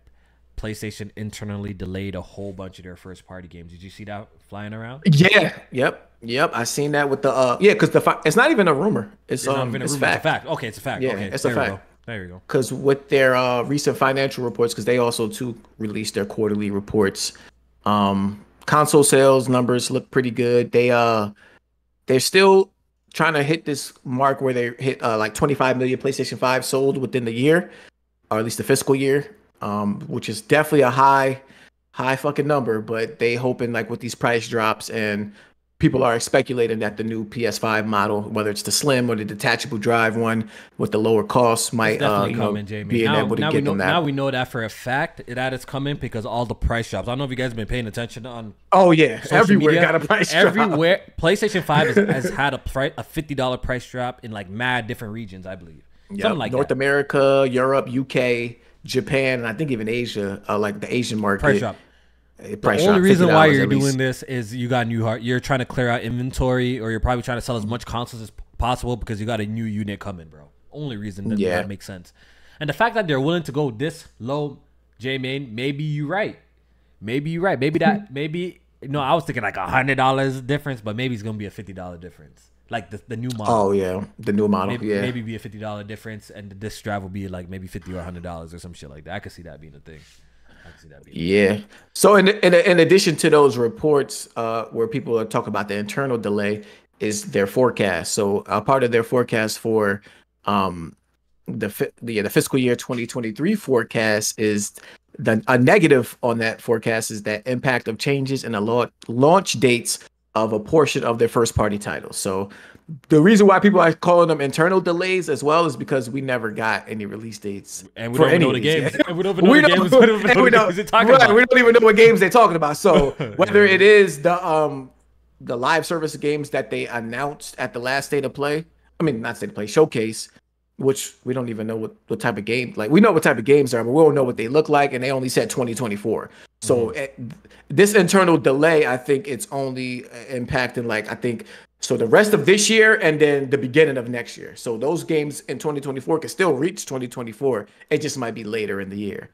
PlayStation internally delayed a whole bunch of their first party games. Did you see that flying around? Yeah. Yep. I seen that with the because it's not even a rumor. It's not even a rumor. fact. It's a fact. Okay, it's a fact. Yeah, okay, it's a fact. There you go. Because with their recent financial reports, because they also too released their quarterly reports, console sales numbers look pretty good. They're still trying to hit this mark where they hit like 25 million PlayStation 5 sold within the year, or at least the fiscal year, which is definitely a high fucking number. But they hoping, like, with these price drops, and people are speculating that the new PS5 model, whether it's the slim or the detachable drive one with the lower cost, might coming, being able to get them that. Now we know that for a fact that it's coming, because all the price drops. I don't know if you guys have been paying attention on. Oh yeah, everywhere media. got a price drop. Everywhere, PlayStation 5 has had a $50 price drop in like mad different regions, I believe. Yep. Something like North that. America, Europe, UK, Japan, and I think even Asia, like the Asian market. Price drop. Price The only drop, reason why $50 you're at least. doing this is you got you're trying to clear out inventory, or you're probably trying to sell as much consoles as possible because you got a new unit coming, bro. Only reason that makes sense. And the fact that they're willing to go this low, Jmaine, maybe you're right. Maybe I was thinking like $100 difference, but maybe it's gonna be a $50 difference. Like the new model. Oh yeah, the new model. Maybe be a $50 difference, and the disc drive will be like maybe $50 or $100 or some shit like that. I could see that being a thing. Yeah. So in addition to those reports, where people are talking about the internal delay, is their forecast. So a part of their forecast for the fiscal year 2023 forecast is a negative on that forecast is that impact of changes in the launch dates of a portion of their first party titles. So the reason why people are calling them internal delays as well is because we never got any release dates And we for don't even any know of the these games. yet. And we don't even know the games. We don't even know the games they're talking about. We don't even know what games they're talking about. So whether it is the live service games that they announced at the last State of Play, I mean not State of Play, showcase, which we don't even know what type of game, like we know what type of games are, but we don't know what they look like, and they only said 2024. So this internal delay, I think it's only impacting like I think so the rest of this year and then the beginning of next year. So those games in 2024 can still reach 2024. It just might be later in the year.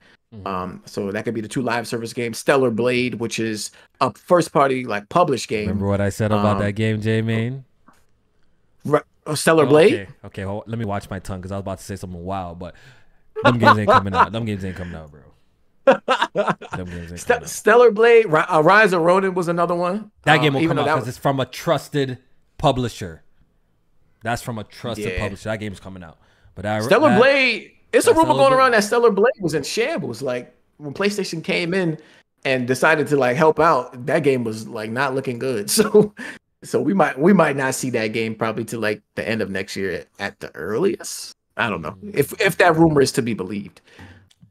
So that could be the 2 live service games, Stellar Blade, which is a first party like published game. Remember what I said about that game, Jmaine? Stellar Blade. Okay. Well, let me watch my tongue because I was about to say something wild, but them games ain't coming out. Them games ain't coming out, bro. Them games ain't coming out. Stellar Blade, Rise of Ronin was another one. That game will come out because it's from a trusted publisher. That's from a trusted publisher. That game's coming out. But Stellar Blade, it's a rumor going around that Stellar Blade was in shambles. Like when PlayStation came in and decided to like help out, that game was like not looking good. So we might not see that game probably till like the end of next year at the earliest. I don't know if that rumor is to be believed.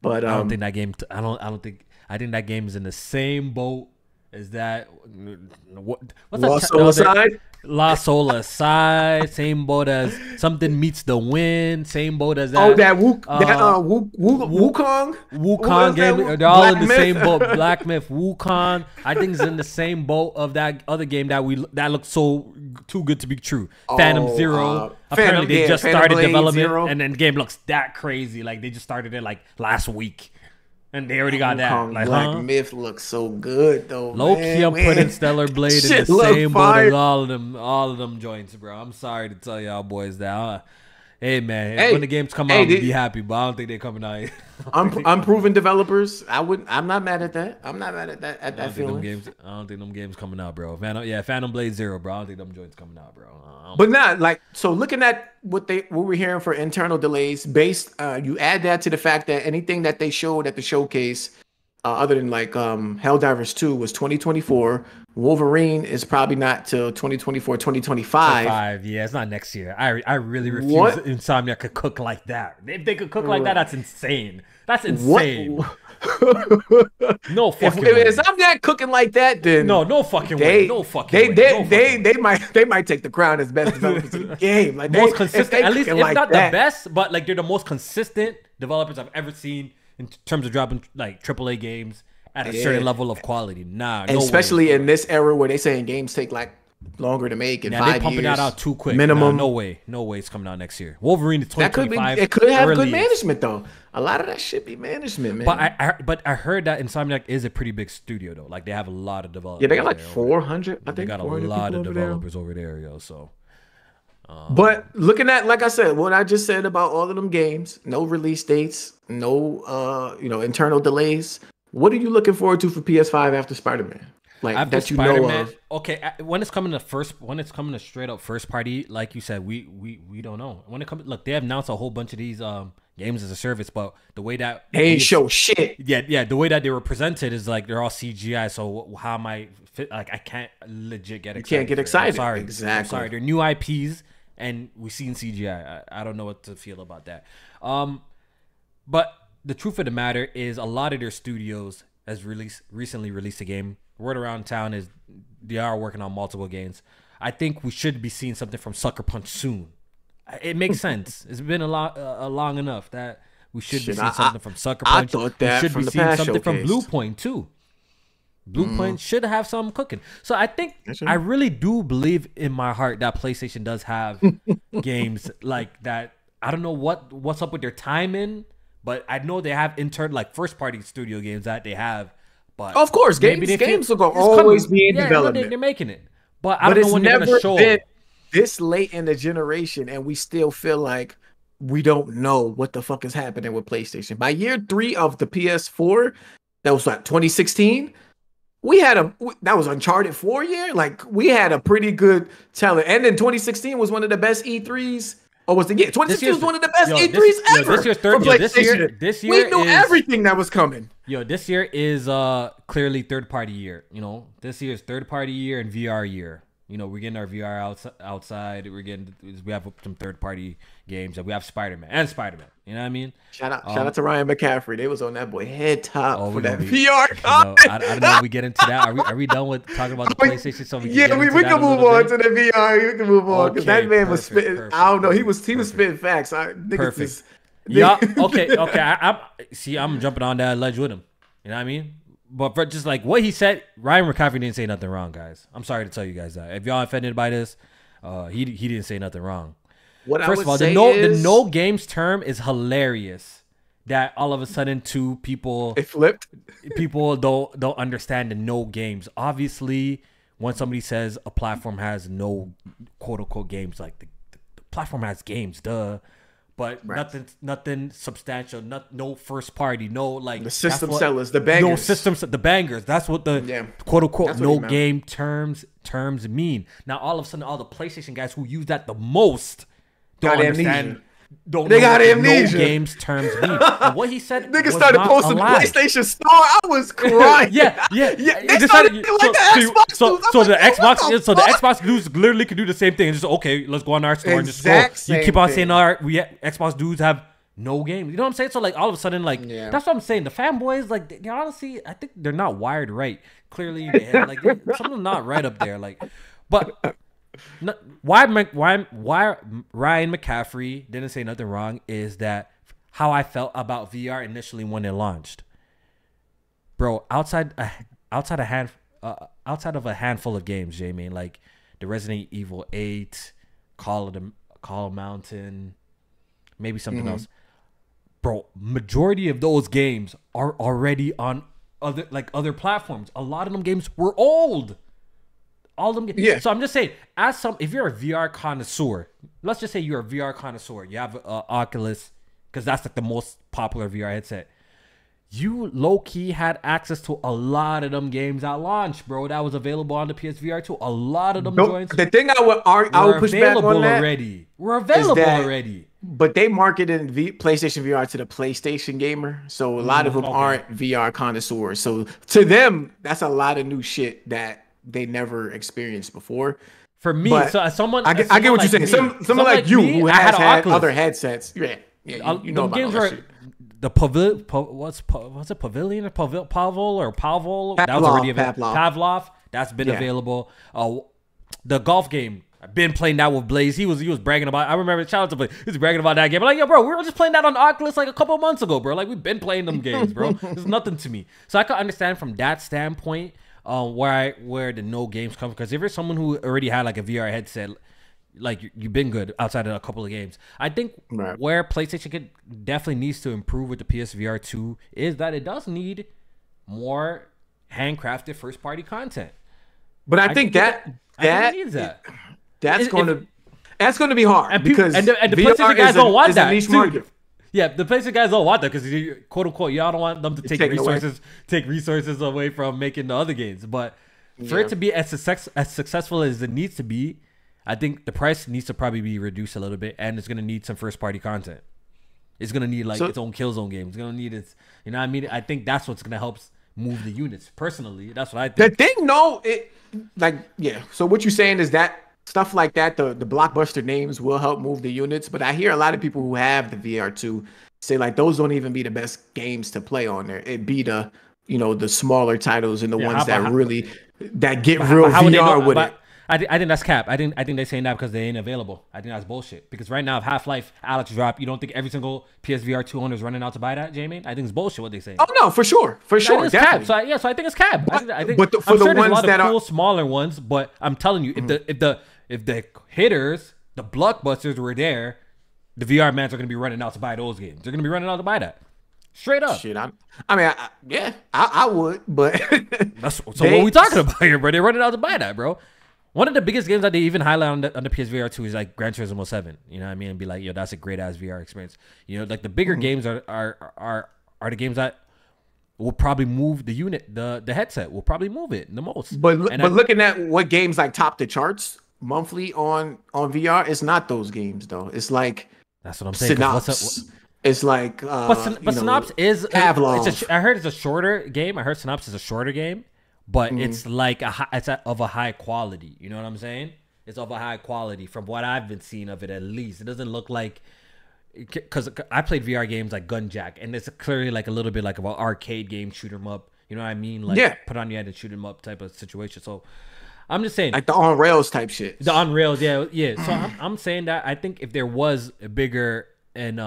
But I don't think that game. I think that game is in the same boat as that. What's Lost Soul Aside? Lost Soul Aside. Same boat as Something Meets the Wind. Same boat as that. Oh, that Wukong. Wukong game. They're all in the same boat. Black Myth, Wukong. I think it's in the same boat of that other game that looks so too good to be true. Phantom Zero. Apparently they just started development, and then the game looks that crazy. Like they just started it like last week. And they already got that. Like, Black Myth looks so good though. Low key, I'm putting Stellar Blade in the same boat as all of them joints, bro. I'm sorry to tell y'all boys that. Hey man, when the games come out, we'll be happy, but I don't think they're coming out. Unproven developers. I'm not mad at that. I'm not mad at that. At that feeling. I don't think them games coming out, bro. Phantom Blade Zero, bro. I don't think them joints coming out, bro. But not like so. Looking at what we're hearing for internal delays, you add that to the fact that anything that they showed at the showcase, other than like Helldivers 2 was 2024. Wolverine is probably not till 2024, 2025. Yeah, it's not next year. I really refuse Insomniac could cook like that. If they could cook like that, that's insane. That's insane. No fucking way. If Insomniac cooking like that, then no fucking way. No fucking way. They might take the crown as best developers in the game. Like most consistent, at least if like not the best, but like they're the most consistent developers I've ever seen in terms of dropping like AAA games at a certain level of quality. And especially in this era where they saying games take like longer to make in 5 years. They're pumping that out too quick. Minimum. No way it's coming out next year. Wolverine is 2025. It could have good management though. A lot of that should be management, man. But I heard that Insomniac is a pretty big studio though. Like they have a lot of developers. Yeah, they got like 400. I think they got a lot of developers over there, yo. So. But looking at, like I said, what I just said about all of them games, no release dates, no internal delays. What are you looking forward to for PS5 after Spider-Man? Like after that Spider-Man, know of. Okay, when it's coming to straight up first party, like you said, we don't know. When it comes, look, they have announced a whole bunch of these games as a service, but the way that they ain't show shit. Yeah, the way that they were presented is like they're all CGI. So how am I fit? Like I can't legit get excited. You can't get excited. I'm sorry, exactly. I'm sorry, they're new IPs, and we've seen CGI. I don't know what to feel about that. But the truth of the matter is, a lot of their studios has recently released a game. Word around town is they are working on multiple games. I think we should be seeing something from Sucker Punch soon. It makes sense. It's been long enough that we should be seeing something from Sucker Punch. I thought that we should from be the seeing past something showcase. from Blue Point too. Blue Point should have some cooking. So I think I really do believe in my heart that PlayStation does have games like that. I don't know what's up with their timing, but I know they have like first party studio games that they have. But of course, games will always be in development. They're making it, but I don't know when they're going to show. Been this late in the generation, and we still feel like we don't know what the fuck is happening with PlayStation. By year 3 of the PS4, that was like 2016. That was Uncharted 4 year. Like we had a pretty good talent, and then 2016 was one of the best E3s Oh, was the 2016 was one of the best E3s ever. This year's third. This year we knew everything that was coming. This year is clearly third party year. This year's third party year and VR year. We're getting our VR outside. We have some third party games. We have Spider-Man. You know what I mean? Shout out to Ryan McCaffrey. They was on that boy head top for that VR. I don't know if we get into that. Are we done with talking about the PlayStation? So we can move on to the VR. We can move on because that man was spitting. I don't know. He was spitting facts. Perfect. Yeah. Okay. I'm jumping on that ledge with him. You know what I mean? But for just like what he said, Ryan McCaffrey didn't say nothing wrong, guys. I'm sorry to tell you guys that. If y'all offended by this, he didn't say nothing wrong. First of all, the no games term is hilarious. That all of a sudden it flipped. People don't understand the no games. Obviously, when somebody says a platform has no quote unquote games, like the platform has games, duh. But nothing substantial, no first party, no like the system sellers, the bangers. No systems, the bangers. That's what the quote unquote no game terms mean. Now all of a sudden, all the PlayStation guys who use that the most don't understand. They got amnesia. No games terms mean. And what he said, niggas started posting the PlayStation Store. I was crying. yeah. They started like the Xbox. So the Xbox dudes literally could do the same thing. Just okay, let's go on our store and just scroll. You keep on saying Xbox dudes have no games. You know what I'm saying? So like all of a sudden, like that's what I'm saying. The fanboys, like they honestly, I think they're not wired right. Clearly, like something's not right up there. Like, but. Why Ryan McCaffrey didn't say nothing wrong is that how I felt about VR initially when it launched, bro. Outside of a handful of games, Jmaine, like the Resident Evil 8, Call of Mountain, maybe something else, bro. Majority of those games are already on other platforms. A lot of them games were old. All of them. Yeah. So I'm just saying, if you're a VR connoisseur, let's just say you're a VR connoisseur, you have Oculus, because that's like the most popular VR headset. You low key had access to a lot of them games at launch, bro. That was available on the PSVR2. A lot of them joints. The thing I would push back on that we're available already. But they marketed PlayStation VR to the PlayStation gamer, so a lot of them aren't VR connoisseurs. So to them, that's a lot of new shit that they never experienced before. For me, so someone I get what you're saying. Someone like you who has had other headsets. Yeah, you know about games all that shit. The Pavilion or Pavel? That was already available. Pavlov, that's been available. The golf game, I've been playing that with Blaze. He was bragging about. I remember shout out to Blaze. He was bragging about that game. I'm like, yo, bro, we were just playing that on Oculus like a couple of months ago, bro. Like we've been playing them games, bro. It's nothing to me. So I can understand from that standpoint. Where the no games come, because if you're someone who already had like a VR headset, like you've been good outside of a couple of games. I think where PlayStation definitely needs to improve with the PSVR2 is that it does need more handcrafted first party content. But I think that's going to be hard because the PlayStation guys don't want that too. Yeah, the PlayStation guys don't want that because quote unquote y'all don't want them to take resources away from making the other games. But for it to be as successful as it needs to be, I think the price needs to probably be reduced a little bit, and it's gonna need some first party content. It's gonna need its own Killzone game. It's gonna need its, you know what I mean? I think that's what's gonna help move the units. Personally, that's what I think. The thing, So what you're saying is that stuff like that, the blockbuster names will help move the units, but I hear a lot of people who have the VR2 say like those don't even be the best games to play on there. It be the smaller titles and the ones that get real VR with it. I think that's cap. I think they're saying that because they ain't available. I think that's bullshit. Because right now, if Half-Life Alyx drop, you don't think every single PSVR2 owner is running out to buy that, Jmaine? I think it's bullshit what they say. Oh no, for sure, definitely. Cap. So I think it's cap. I think. But for the ones that are smaller ones, but I'm telling you, if the hitters, the blockbusters were there, the VR mans are going to be running out to buy those games. They're going to be running out to buy that. Straight up. Shit, I would, but what are we talking about here, bro? They're running out to buy that, bro. One of the biggest games that they even highlight on the PSVR2 is like Gran Turismo 7. You know what I mean? And be like, yo, that's a great ass VR experience. Like the bigger games are the games that will probably move the unit, the headset will probably move it the most. But looking at what games like top the charts, monthly on VR, it's not those games though. It's like That's what I'm saying. Synops. It's like but Synops is Pavlov. I heard it's a shorter game. I heard Synops is a shorter game, but it's like of a high quality. You know what I'm saying? It's of a high quality from what I've been seeing of it. At least it doesn't look like, because I played VR games like Gunjack, and it's clearly like a little bit like of an arcade game, shoot 'em up. You know what I mean? Like put on your head and shoot 'em up type of situation. So I'm just saying, like the on rails type shit. the on rails, yeah. So I'm saying that I think if there was a bigger and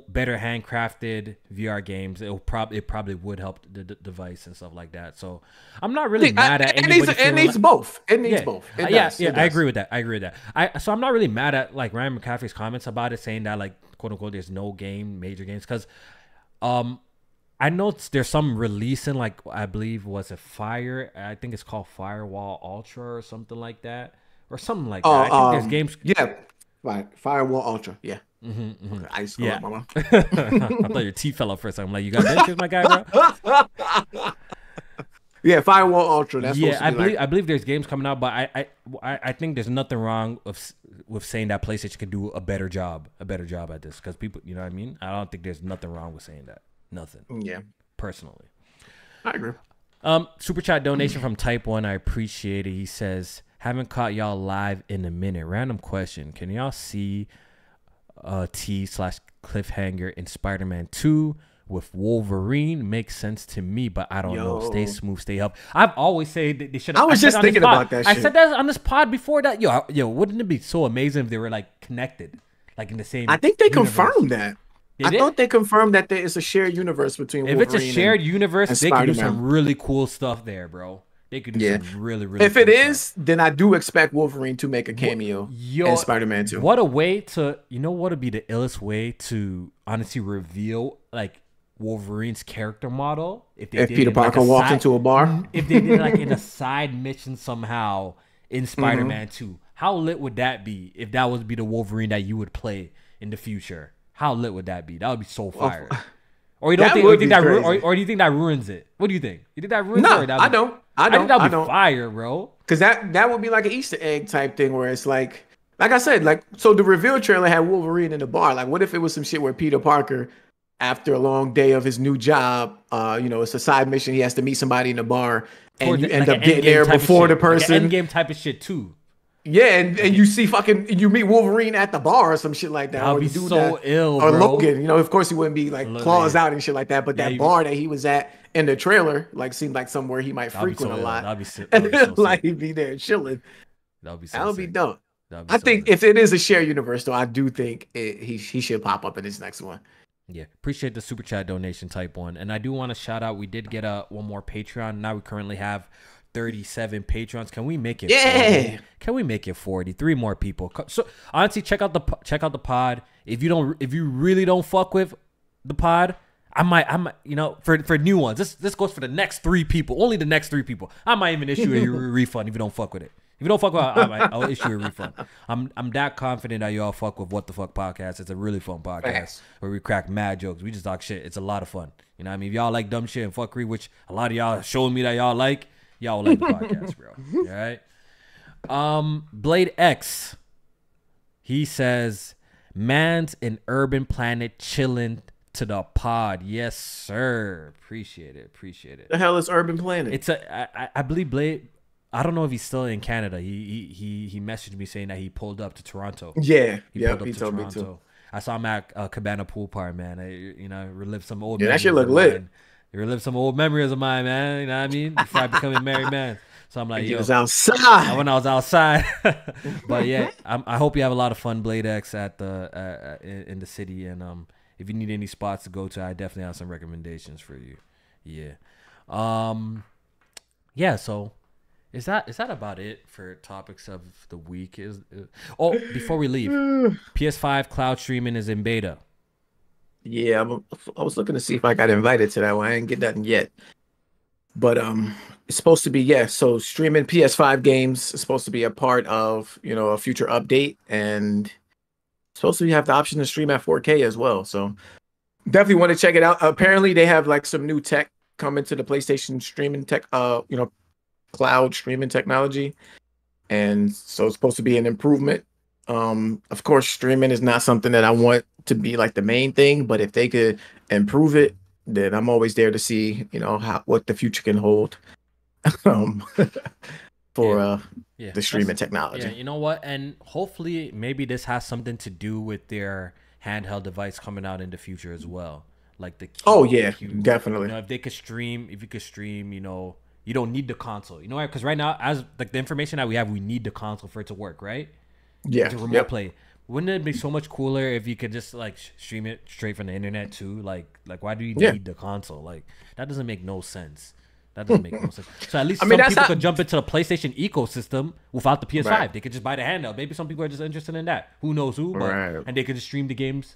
better handcrafted VR games, it probably would help the device and stuff like that. So I'm not really mad at anybody. It needs both. It needs both. It does. I agree with that. So I'm not really mad at like Ryan McCaffrey's comments about it, saying that like quote unquote there's no major games, because I know there's some releasing, like I believe was I think it's called Firewall Ultra or something like that, or something like that. I think there's games. Yeah, Firewall Ultra. Yeah. Okay, ice mama. I thought your teeth fell off for a second. I'm like, you got dentures, my guy, bro? Yeah, Firewall Ultra. That's I believe there's games coming out, but I think there's nothing wrong with saying that PlayStation can do a better job at this, because people, you know what I mean? I don't think there's nothing wrong with saying that. Nothing. Yeah. Personally, I agree. Super chat donation from Type 1. I appreciate it. He says, haven't caught y'all live in a minute. Random question. Can y'all see T/cliffhanger in Spider-Man 2 with Wolverine? Makes sense to me, but I don't know. Stay smooth, stay up. I've always said they should. I was just thinking about that shit. I said that on this pod before that. Yo, wouldn't it be so amazing if they were like connected, like in the same? I think they universe? confirmed that. I thought they confirmed that there is a shared universe between Wolverine. If it's a shared universe, they could do some really cool stuff there, bro. They could do some really if cool it is, stuff. then I do expect Wolverine to make a cameo in Spider-Man 2. What a way to, what would be the illest way to honestly reveal like Wolverine's character model if Peter Parker walked into a bar? If they did like in a side mission somehow in Spider-Man 2. How lit would that be if that would be the Wolverine that you would play in the future? How lit would that be? That would be so fire. Or do you think that ruins it? What do you think? You think that ruins it? No, I don't. I think that would be fire, bro. Because that would be like an Easter egg type thing where it's like I said, like, so the reveal trailer had Wolverine in the bar. Like, what if it was some shit where Peter Parker, after a long day of his new job, it's a side mission, he has to meet somebody in the bar, and you end up getting there before the person. Like an endgame type of shit too. Yeah, and you see you meet Wolverine at the bar or some shit like that. That would be so ill, or bro. Logan, of course he wouldn't be like claws out and shit like that, but that bar that he was at in the trailer like seemed like somewhere he might frequent a lot. That'd be so like he'd be there chilling. That would be dope. I think if it is a shared universe, though, I do think he should pop up in this next one. Yeah, appreciate the super chat donation, Type 1, and I do want to shout out. We did get one more Patreon. Now we currently have 37 patrons. Can we make it 40? Can we make it 40? 3 more people. So honestly, check out the pod. If you really don't fuck with the pod, I might for new ones. This goes for the next 3 people. Only the next 3 people. I might even issue a refund if you don't fuck with it. If you don't fuck with it, I'll issue a refund. I'm that confident that y'all fuck with What the Fuck Podcast. It's a really fun podcast where we crack mad jokes. We just talk shit. It's a lot of fun. You know what I mean? If y'all like dumb shit and fuckery, which a lot of y'all showing me that y'all like, y'all will like the podcast, bro. All right. Blade X. He says, man's an urban planet chilling to the pod. Yes, sir. Appreciate it. The hell is Urban Planet? I believe Blade. I don't know if he's still in Canada. He messaged me saying that he pulled up to Toronto. Yeah. He told me too. I saw him at Cabana Pool Party, man. Relived some old. Yeah, that shit look lit. Relive some old memories of mine, man. You know what I mean? Before I became a married man. So I'm like, he was outside. When I was outside. But yeah, I hope you have a lot of fun, Blade X, at in the city. And if you need any spots to go to, I definitely have some recommendations for you. Yeah. Yeah. So is that about it for topics of the week? Before we leave, PS5 cloud streaming is in beta. Yeah, I was looking to see if I got invited to that one. I didn't get nothing yet. But it's supposed to be, so streaming PS5 games is supposed to be a part of, a future update, and it's supposed to have the option to stream at 4K as well. So definitely want to check it out. Apparently they have like some new tech coming to the PlayStation streaming tech, cloud streaming technology. and so it's supposed to be an improvement. Of course, streaming is not something that I want to be like the main thing, but if they could improve it, then I'm always there to see, how what the future can hold um for Yeah, the streaming technology. yeah. You know what? And hopefully, maybe this has something to do with their handheld device coming out in the future as well. Like the Oh yeah, definitely. if they could stream, if you could stream, you don't need the console. You know why? Because right now, as like the information that we have, we need the console for it to work, right? Yeah. To remote play. Wouldn't it be so much cooler if you could just like stream it straight from the internet too? Like why do you need the console? Like that doesn't make no sense. That doesn't make no sense. So at least some people could jump into the PlayStation ecosystem without the PS5. Right. They could just buy the handheld. Maybe some people are just interested in that. Who knows who? But, and they could just stream the games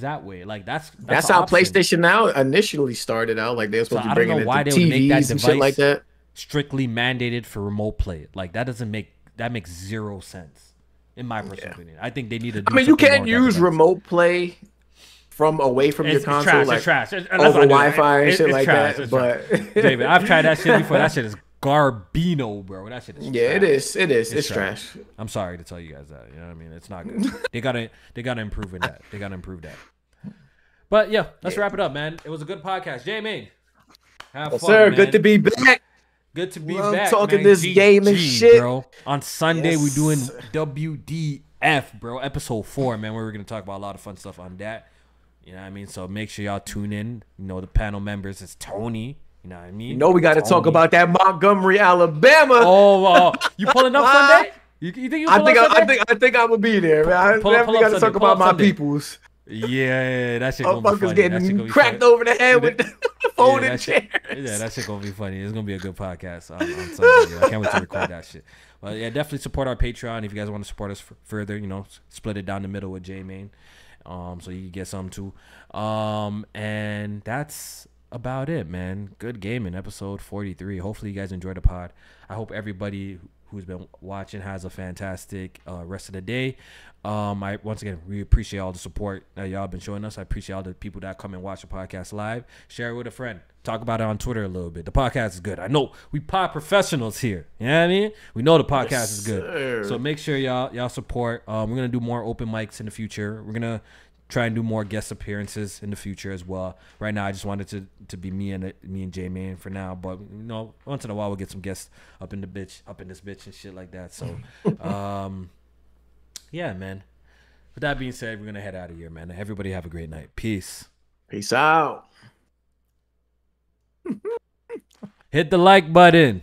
that way. Like that's how option. PlayStation Now initially started out. Like they were supposed to bring it to TVs and shit like that. Strictly mandated for remote play. Like that makes zero sense in my personal opinion. I think they need to do you can't use remote play from away from your console, it's trash. Over Wi-Fi and shit like that. But David, I've tried that shit before. That shit is garbino, bro. That shit is trash. It is. It's trash. I'm sorry to tell you guys that. You know what I mean? It's not good. They gotta improve in that. They gotta improve that. But yeah, let's wrap it up, man. It was a good podcast. Jmaine, have fun, sir. man. Good to be back. Good to be back. Talking this game and shit, bro. On Sunday, we're doing WDF, bro. Episode 4, man. Where we're gonna talk about a lot of fun stuff on that. You know what I mean? So make sure y'all tune in. The panel members is Tony. You know what I mean? We got to talk about that Montgomery, Alabama. Oh, you pulling up Sunday? You think you pull up Sunday? I think I'm gonna be there, man. I definitely got to talk about my peoples. Yeah, that shit gonna be funny. Getting cracked over the head with the folding chairs. Yeah, that shit gonna be funny. It's gonna be a good podcast on Sunday. I can't wait to record that shit. But yeah, definitely support our Patreon if you guys want to support us further. Split it down the middle with Jmaine. So you can get some too. And that's about it, man. Good gaming, episode 43. Hopefully you guys enjoyed the pod. I hope everybody who's been watching has a fantastic rest of the day. Once again, we appreciate all the support that y'all been showing us. I appreciate all the people that come and watch the podcast live. Share it with a friend. Talk about it on Twitter a little bit. The podcast is good. I know we pod professionals here. You know what I mean? We know the podcast is good. Sir. So make sure y'all support. We're gonna do more open mics in the future. We're gonna try and do more guest appearances in the future as well. Right now, I just wanted to be me and Jmaine for now. But once in a while, we'll get some guests up in this bitch and shit like that. So, yeah, man. With that being said, we're gonna head out of here, man. Everybody have a great night. Peace. Peace out. Hit the like button.